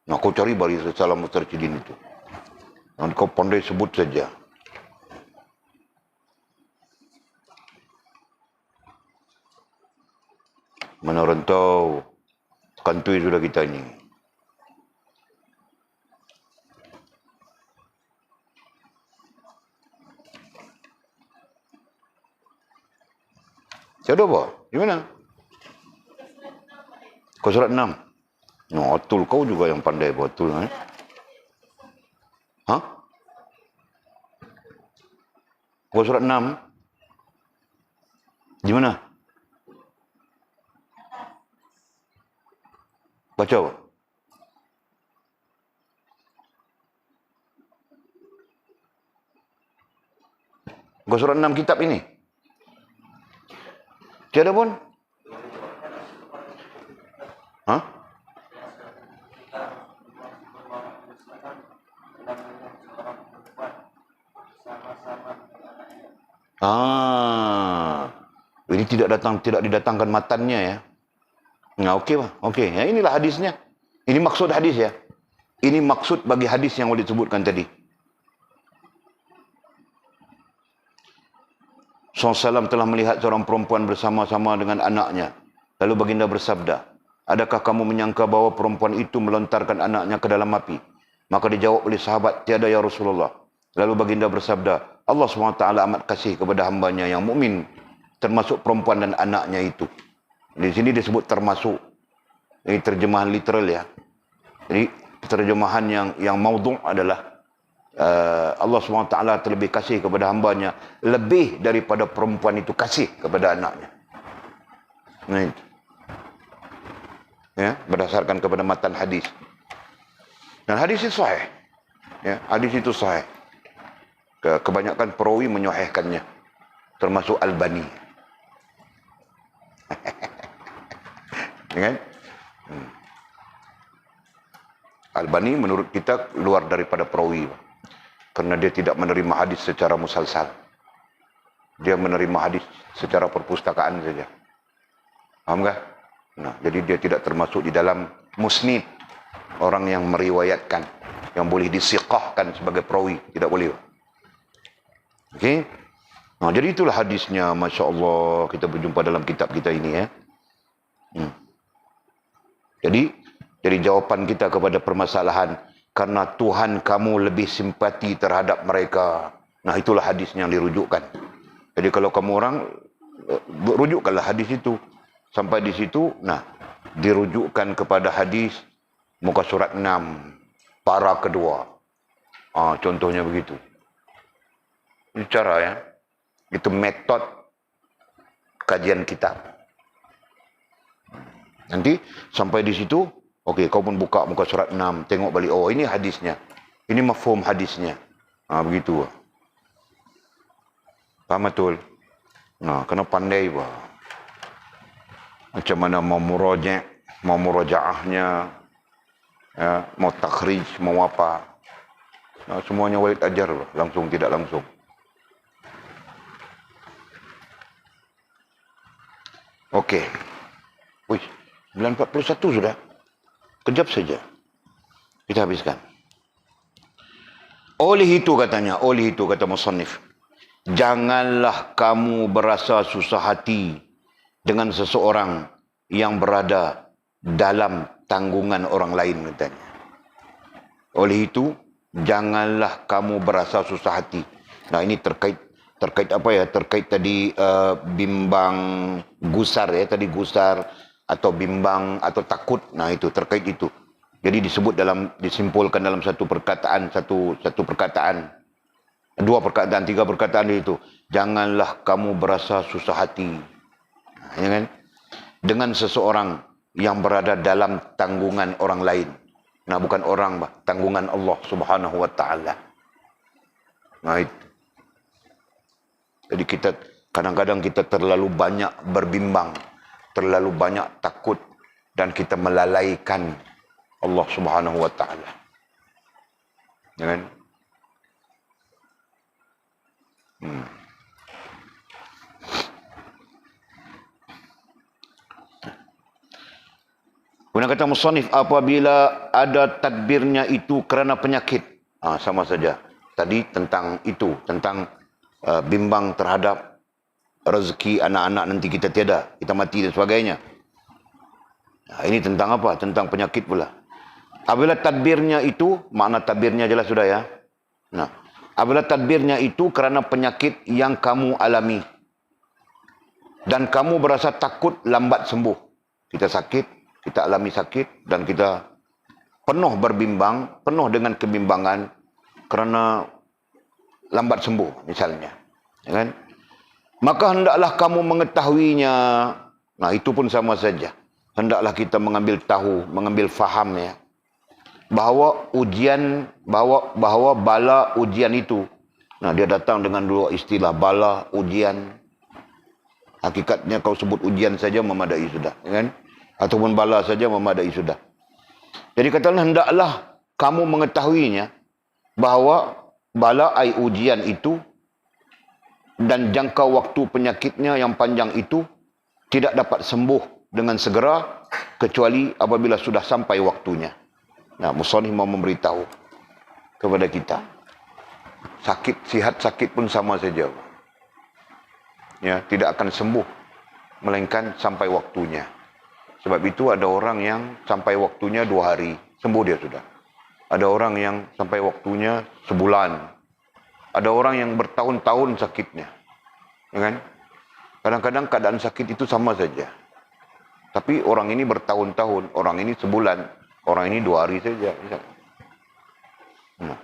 Nah, kau cari balik Risalah Mustarsyidin itu. Nanti kau pandai sebut saja. Mana rentau? Kantui sudah kita ini. Siapa apa? Di mana? Kau surat 6. No, betul, kau juga yang pandai betul, eh? Kau surat 6? Di mana? Baca apa? Kau surat 6 kitab ini? Tiada pun? Hah? Ini tidak didatangkan matannya ya. Nah, okey bah. Okey. Ya, inilah hadisnya. Ini maksud hadis ya. Ini maksud bagi hadis yang boleh disebutkan tadi. SAW telah melihat seorang perempuan bersama-sama dengan anaknya. Lalu baginda bersabda, adakah kamu menyangka bahawa perempuan itu melontarkan anaknya ke dalam api? Maka dijawab oleh sahabat, tiada ya Rasulullah. Lalu baginda bersabda, Allah SWT amat kasih kepada hambanya yang mukmin, termasuk perempuan dan anaknya itu. Di sini disebut termasuk. Ini terjemahan literal ya. Jadi terjemahan yang maudhu' adalah Allah SWT terlebih kasih kepada hambanya lebih daripada perempuan itu kasih kepada anaknya. Nah itu. Ya, berdasarkan kepada matan hadis. Dan hadis itu sahih. Ya, hadis itu sahih. Kebanyakan perawi menyahihkannya. Termasuk Albani. Ya kan? Albani menurut kita luar daripada perawi. Kerana dia tidak menerima hadis secara musalsal. Dia menerima hadis secara perpustakaan saja. Faham tak? Nah, jadi dia tidak termasuk di dalam musnid. Orang yang meriwayatkan. Yang boleh disiqahkan sebagai perawi. Tidak boleh. Okey? Nah, jadi itulah hadisnya. Masya Allah. Kita berjumpa dalam kitab kita ini ya. Jadi jawapan kita kepada permasalahan. Karena Tuhan kamu lebih simpati terhadap mereka. Nah, itulah hadis yang dirujukkan. Jadi kalau kamu orang, rujukkanlah hadis itu. Sampai di situ, nah, dirujukkan kepada hadis muka surat 6, para kedua. Contohnya begitu. Ini cara ya. Itu metod kajian kitab. Nanti sampai di situ, okey, kau pun buka muka surat 6, tengok balik, oh ini hadisnya. Ini mafhum hadisnya. Begitu. Faham betul? Nah, kena pandai bah. Macam mana mau murajaahnya, ya, mau takhrij, mau apa. Nah, semuanya wajib ajar bah. Langsung tidak langsung. Okey. Wih, 9.41 sudah. Kejap saja. Kita habiskan. Oleh itu katanya, oleh itu kata musannif, janganlah kamu berasa susah hati dengan seseorang yang berada dalam tanggungan orang lain katanya. Oleh itu, janganlah kamu berasa susah hati. Nah, ini terkait apa ya? Terkait tadi bimbang gusar ya, tadi gusar atau bimbang atau takut. Nah, itu terkait itu. Jadi disimpulkan dalam satu perkataan, dua perkataan, tiga perkataan itu. Janganlah kamu berasa susah hati. Ya kan? Dengan seseorang yang berada dalam tanggungan orang lain. Nah, bukan orang, tanggungan Allah Subhanahu wa taala. Nah, itu. Jadi kadang-kadang kita terlalu banyak berbimbang, terlalu banyak takut, dan kita melalaikan Allah Subhanahu wa taala. Ya kan? Kemudian kata musannif, apabila ada tadbirnya itu kerana penyakit. Sama saja. Tadi tentang itu, tentang bimbang terhadap rezeki anak-anak nanti kita tiada, kita mati dan sebagainya. Ini tentang apa? Tentang penyakit pula. Apabila tadbirnya itu, makna tadbirnya jelas sudah ya. Nah, apabila tadbirnya itu kerana penyakit yang kamu alami dan kamu berasa takut lambat sembuh. Kita sakit, kita alami sakit dan kita penuh berbimbang, penuh dengan kebimbangan kerana lambat sembuh misalnya. Ya kan? Maka hendaklah kamu mengetahuinya. Nah, itu pun sama saja. Hendaklah kita mengambil tahu, mengambil faham ya. Bahawa ujian, bahawa bala ujian itu. Nah, dia datang dengan dua istilah, bala, ujian. Hakikatnya kau sebut ujian saja memadai sudah. Ya kan? Ataupun bala saja memadai sudah. Jadi katalah hendaklah kamu mengetahuinya bahawa bala ai ujian itu dan jangka waktu penyakitnya yang panjang itu tidak dapat sembuh dengan segera kecuali apabila sudah sampai waktunya. Nah, musannif mau memberitahu kepada kita, sihat sakit pun sama saja. Ya, tidak akan sembuh melainkan sampai waktunya. Sebab itu ada orang yang sampai waktunya 2 hari sembuh dia sudah. Ada orang yang sampai waktunya sebulan. Ada orang yang bertahun-tahun sakitnya. Ya kan? Kadang-kadang keadaan sakit itu sama saja. Tapi orang ini bertahun-tahun, orang ini sebulan, orang ini 2 hari saja. Nah,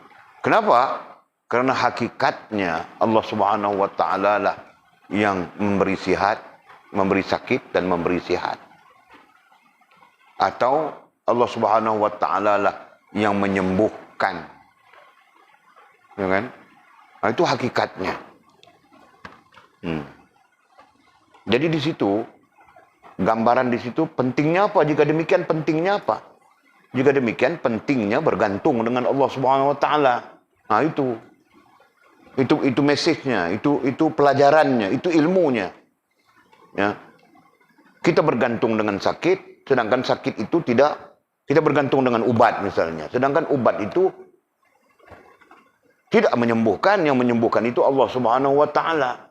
kenapa? Karena hakikatnya Allah Subhanahu wa taala lah yang memberi sihat, memberi sakit dan memberi sihat. Atau Allah Subhanahu wa taala lah yang menyembuhkan. Ya kan? Nah, itu hakikatnya. Jadi di situ gambaran di situ pentingnya apa? Jika demikian pentingnya apa? Jika demikian pentingnya bergantung dengan Allah Subhanahu wa taala. Nah, itu message-nya, itu pelajarannya, itu ilmunya. Ya. Kita bergantung dengan sakit, sedangkan sakit itu tidak, kita bergantung dengan ubat misalnya. Sedangkan ubat itu tidak menyembuhkan, yang menyembuhkan itu Allah Subhanahu wa taala.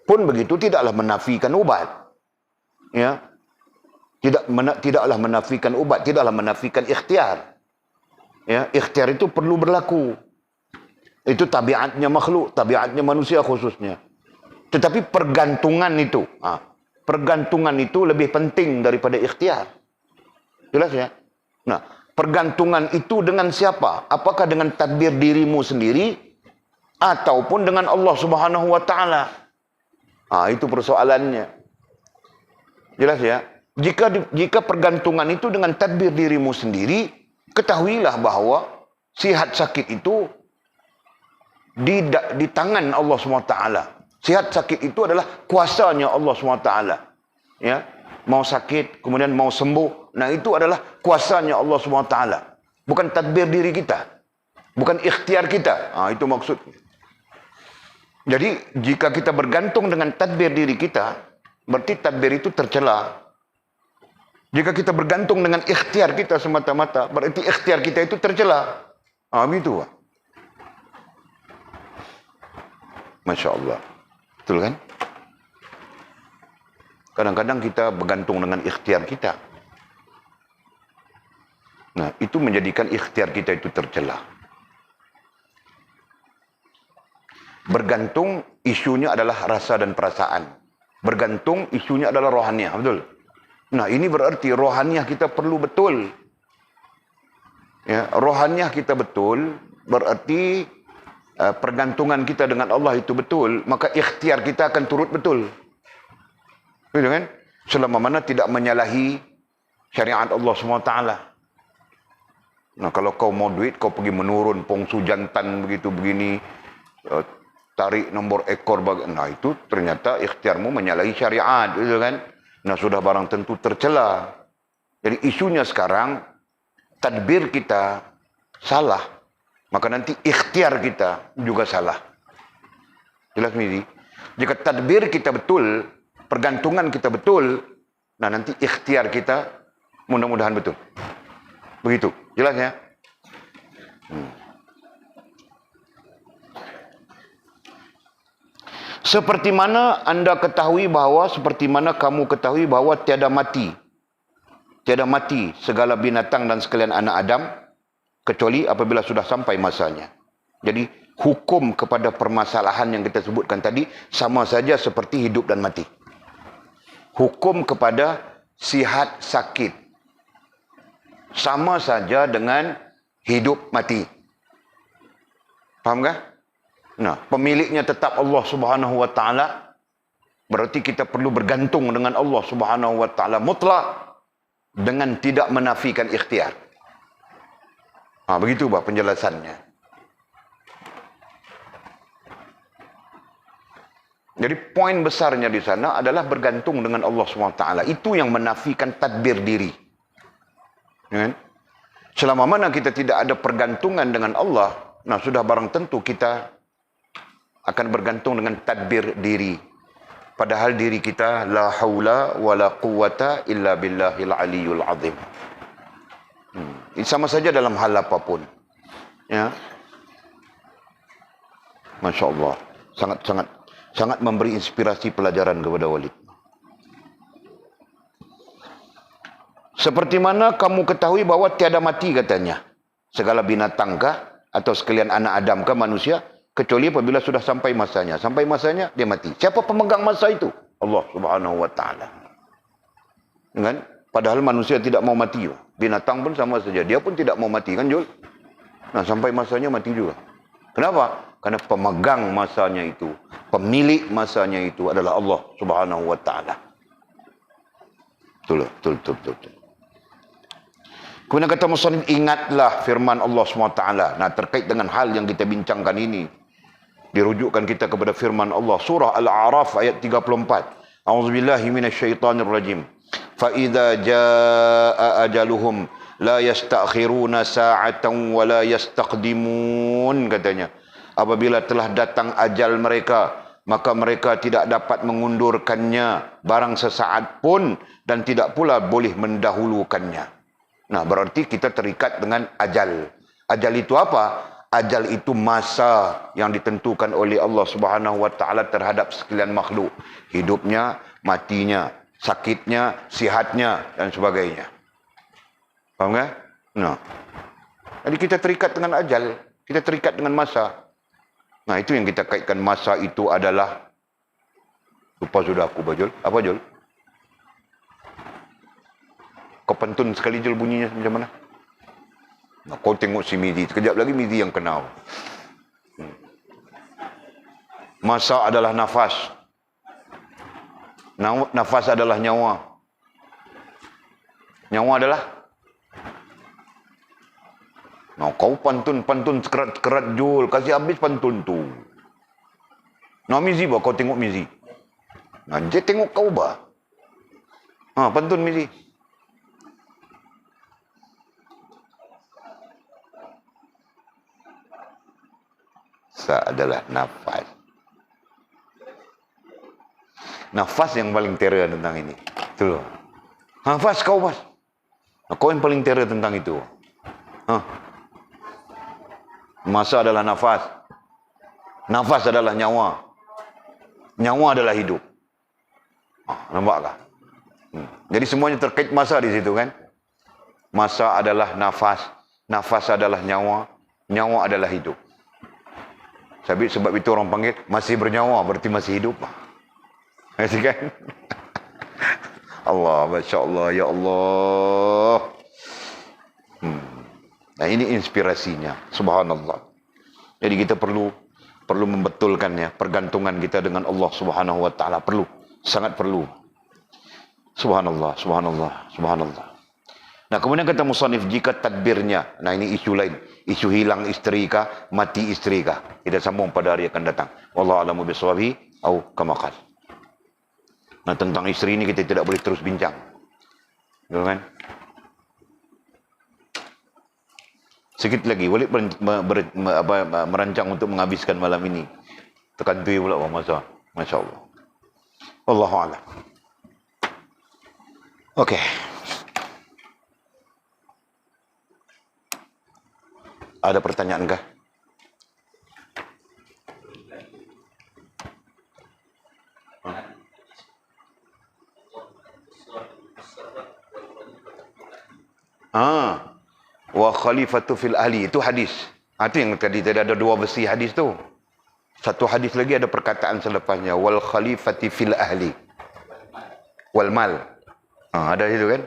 Pun begitu tidaklah menafikan ubat. Ya. Tidaklah menafikan ubat, tidaklah menafikan ikhtiar. Ya, ikhtiar itu perlu berlaku. Itu tabiatnya makhluk, tabiatnya manusia khususnya. Tetapi pergantungan itu lebih penting daripada ikhtiar. Jelas ya? Nah, pergantungan itu dengan siapa? Apakah dengan tadbir dirimu sendiri ataupun dengan Allah Subhanahu wa taala? Itu persoalannya. Jelas ya? Jika pergantungan itu dengan tadbir dirimu sendiri, ketahuilah bahwa sihat sakit itu di tangan Allah SWT. Sihat sakit itu adalah kuasanya Allah SWT. Ya, mau sakit, kemudian mau sembuh. Nah, itu adalah kuasanya Allah SWT. Bukan tadbir diri kita. Bukan ikhtiar kita. Itu maksudnya. Jadi, jika kita bergantung dengan tadbir diri kita, berarti tadbir itu tercela. Jika kita bergantung dengan ikhtiar kita semata-mata, berarti ikhtiar kita itu tercela. Begitu, Pak. Masya Allah. Betul kan? Kadang-kadang kita bergantung dengan ikhtiar kita. Nah, itu menjadikan ikhtiar kita itu tercela. Bergantung isunya adalah rasa dan perasaan. Bergantung isunya adalah rohaniah. Betul? Nah, ini berarti rohaniah kita perlu betul. Ya, rohaniah kita betul, berarti pergantungan kita dengan Allah itu betul, maka ikhtiar kita akan turut betul. Betul kan? Selama mana tidak menyalahi syariat Allah SWT. Nah, kalau kau mau duit, kau pergi menurun pongsu jantan begitu begini, tarik nombor ekor, nah itu ternyata ikhtiarmu menyalahi syariat, betul kan? Nah, sudah barang tentu tercela. Jadi isunya sekarang tadbir kita salah, maka nanti ikhtiar kita juga salah. Jelas ini? Jika tadbir kita betul, pergantungan kita betul, nah nanti ikhtiar kita mudah-mudahan betul. Begitu, jelas ya? Seperti mana anda ketahui bahawa, seperti mana kamu ketahui bahawa tiada mati segala binatang dan sekalian anak Adam, kecuali apabila sudah sampai masanya. Jadi, hukum kepada permasalahan yang kita sebutkan tadi, sama saja seperti hidup dan mati. Hukum kepada sihat sakit, sama saja dengan hidup mati. Faham kah? Nah, pemiliknya tetap Allah Subhanahu wa taala, berarti kita perlu bergantung dengan Allah Subhanahu wa taala mutlak dengan tidak menafikan ikhtiar. Begitu bah penjelasannya. Jadi poin besarnya di sana adalah bergantung dengan Allah SWT. Itu yang menafikan tadbir diri. Ya kan? Selama mana kita tidak ada pergantungan dengan Allah, nah sudah barang tentu kita akan bergantung dengan tadbir diri. Padahal diri kita la haula wala quwata illa billahil aliyul azim. Sama saja dalam hal apapun. Ya. Masya Allah. Sangat memberi inspirasi pelajaran kepada Walid. Seperti mana kamu ketahui bahwa tiada mati katanya. Segala binatang kah atau sekalian anak Adam kah manusia, kecuali apabila sudah sampai masanya. Sampai masanya dia mati. Siapa pemegang masa itu? Allah Subhanahu wa taala. Kan? Padahal manusia tidak mau mati. Binatang pun sama saja. Dia pun tidak mau mati kan, Jul? Nah, sampai masanya mati juga. Kenapa? Karena pemegang masanya itu, pemilik masanya itu adalah Allah Subhanahu wa taala. Betul. Kemudian kata musannif, ingatlah firman Allah SWT. Nah, terkait dengan hal yang kita bincangkan ini, dirujukkan kita kepada firman Allah. Surah Al-A'raf ayat 34. A'udzubillahi minasyaitonirrajim. Fa idza jaa ajaluhum la yasta'khiruna sa'atan wa la yastaqdimun, katanya. Apabila telah datang ajal mereka, maka mereka tidak dapat mengundurkannya barang sesaat pun, dan tidak pula boleh mendahulukannya. Nah, berarti kita terikat dengan ajal. Ajal itu apa? Ajal itu masa yang ditentukan oleh Allah Subhanahu wa taala terhadap sekalian makhluk. Hidupnya, matinya, sakitnya, sihatnya, dan sebagainya. Faham tak? Nah. Jadi kita terikat dengan ajal, kita terikat dengan masa. Nah, itu yang kita kaitkan. Masa itu adalah, lupa sudah aku, Bajul. Apa, Jul? Kau pantun sekali, Jul, bunyinya macam mana? Nah, kau tengok si Mizi. Sekejap lagi Mizi yang kenal. Masa adalah nafas. Nafas adalah nyawa. Nyawa adalah? Nah, kau pantun sekerat-kerat, Jul. Kasih habis pantun tu. Nah, Mizi, bah, kau tengok Mizi. Nah, dia tengok kau, bah. Ha, pantun Mizi. Sa adalah nafas. Nafas yang paling teror tentang ini. Itu loh. Nafas kau, Mas. Nah, kau yang paling teror tentang itu. Ha. Masa adalah nafas. Nafas adalah nyawa. Nyawa adalah hidup. Nampak tak? Jadi semuanya terkait masa di situ kan? Masa adalah nafas. Nafas adalah nyawa. Nyawa adalah hidup. Sebab itu orang panggil masih bernyawa, berarti masih hidup. Masih kan? Allah, Masya Allah, Ya Allah. Nah, ini inspirasinya. Subhanallah. Jadi kita perlu membetulkannya, pergantungan kita dengan Allah Subhanahu wa taala. Perlu, sangat perlu. Subhanallah. Nah, kemudian kata musannif, jika tadbirnya, nah ini isu lain, isu hilang istri kah, mati istri kah, kita sambung pada hari akan datang. Wallahu a'lamu bishawab, au kama qala. Nah, tentang istri ini kita tidak boleh terus bincang. Betul kan? Sikit lagi, Walid merancang untuk menghabiskan malam ini. Tekan tu pula masa. Masya Allah. Wallahu a'lam. Okey. Ada pertanyaan kah? Wa khalifatu fil ahli, itu hadis. Itu yang tadi ada dua versi hadis tu. Satu hadis lagi ada perkataan selepasnya, wal khalifati fil ahli wal mal. Ada itu kan?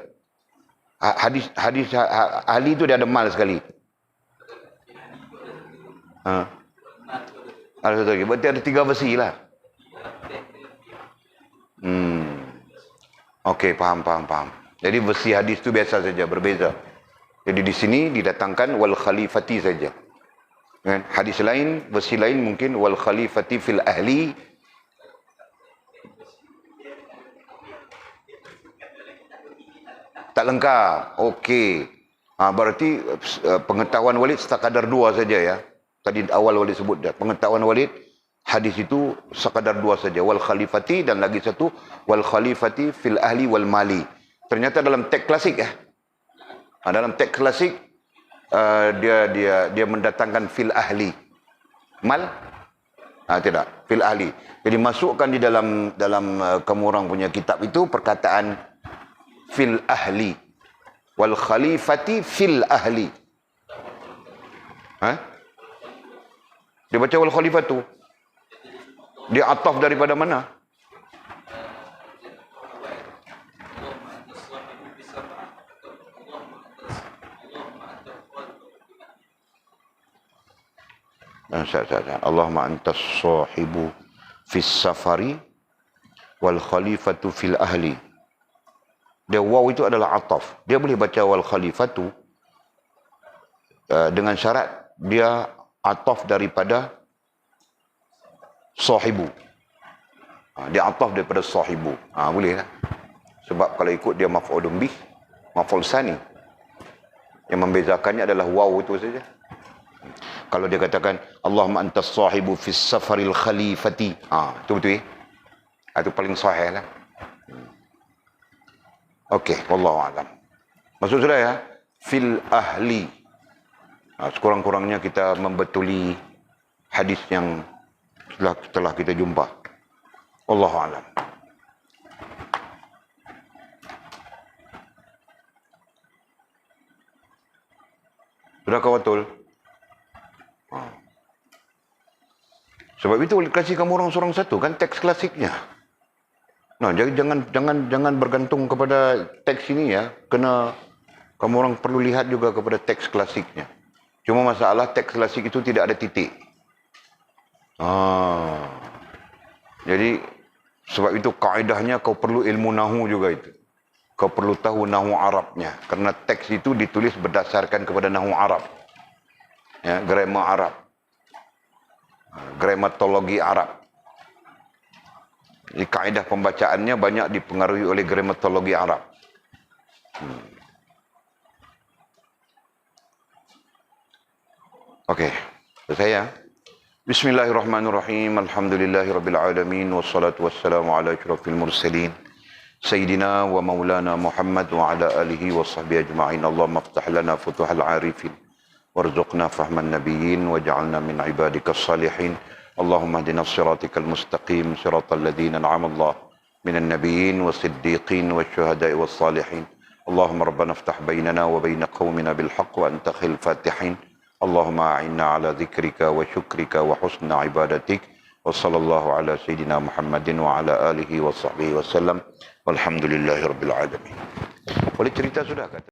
Hadis ahli itu dia ada mal sekali. Ada satu lagi. Berarti ada tiga versi lah. Okey, faham. Jadi versi hadis itu biasa saja, berbeza. Jadi di sini didatangkan wal khalifati saja. Kan? Hadis lain, versi lain mungkin wal khalifati fil ahli Tak lengkap. Okey. Berarti pengetahuan Walid sekadar 2 saja ya. Tadi awal Walid sebut dah. Pengetahuan Walid, hadis itu sekadar 2 saja. Wal khalifati, dan lagi satu wal khalifati fil ahli wal mali. Ternyata dalam teks klasik ya. Dalam teks klasik dia mendatangkan fil ahli. Mal? Tidak, fil ahli. Jadi masukkan di dalam kamu orang punya kitab itu perkataan fil ahli. Wal khalifati fil ahli. Dia baca wal khalifatu. Dia ataf daripada mana? Allahumma antas sahibu fis safari wal khalifatu fil ahli. Dia waw itu adalah ataf. Dia boleh baca wal khalifatu dengan syarat dia ataf daripada sahibu. Dia ataf daripada sahibu. Boleh lah. Sebab kalau ikut dia maf'ulun bih, maf'ul sani. Yang membezakannya adalah waw itu saja. Kalau dia katakan Allahumma antas sahibu fis safaril khalifati. Itu betul itu paling sahih lah. Okey, wallahu a'lam. Maksud sudah ya, fil ahli. Sekurang-kurangnya kita membetuli hadis yang telah kita jumpa. Wallahu a'lam. Sudahkah betul? Sebab itu kasih kamu orang seorang satu kan teks klasiknya. Jadi jangan bergantung kepada teks ini ya. Kena kamu orang perlu lihat juga kepada teks klasiknya. Cuma masalah teks klasik itu tidak ada titik. Jadi sebab itu kaedahnya kau perlu ilmu nahu juga itu. Kau perlu tahu nahu Arabnya. Karena teks itu ditulis berdasarkan kepada nahu Arab. Ya, grammar Arab. Gramatologi Arab. Jadi kaedah pembacaannya banyak dipengaruhi oleh gramatologi Arab. Okey, saya. Bismillahirrahmanirrahim. Alhamdulillahirabbil alamin wassalatu wassalamu ala asyrafil mursalin sayyidina wa maulana Muhammad wa ala alihi washabbihi ajma'in. Allahumma iftah lana futuhal arifin warzuqna fahman nabiyyin waj'alna min ibadikas salihin. اللهم اهدنا صراطك المستقيم صراط الذين أنعم الله من النبيين والصديقين والشهداء والصالحين. اللهم ربنا افتح بيننا وبين قومنا بالحق وأنت خير الفاتحين. اللهم أعنا على ذكرك وشكرك وحسن عبادتك. وصلى الله على سيدنا محمد وعلى آله وصحبه وسلم والحمد لله رب العالمين. Boleh cerita sudah kata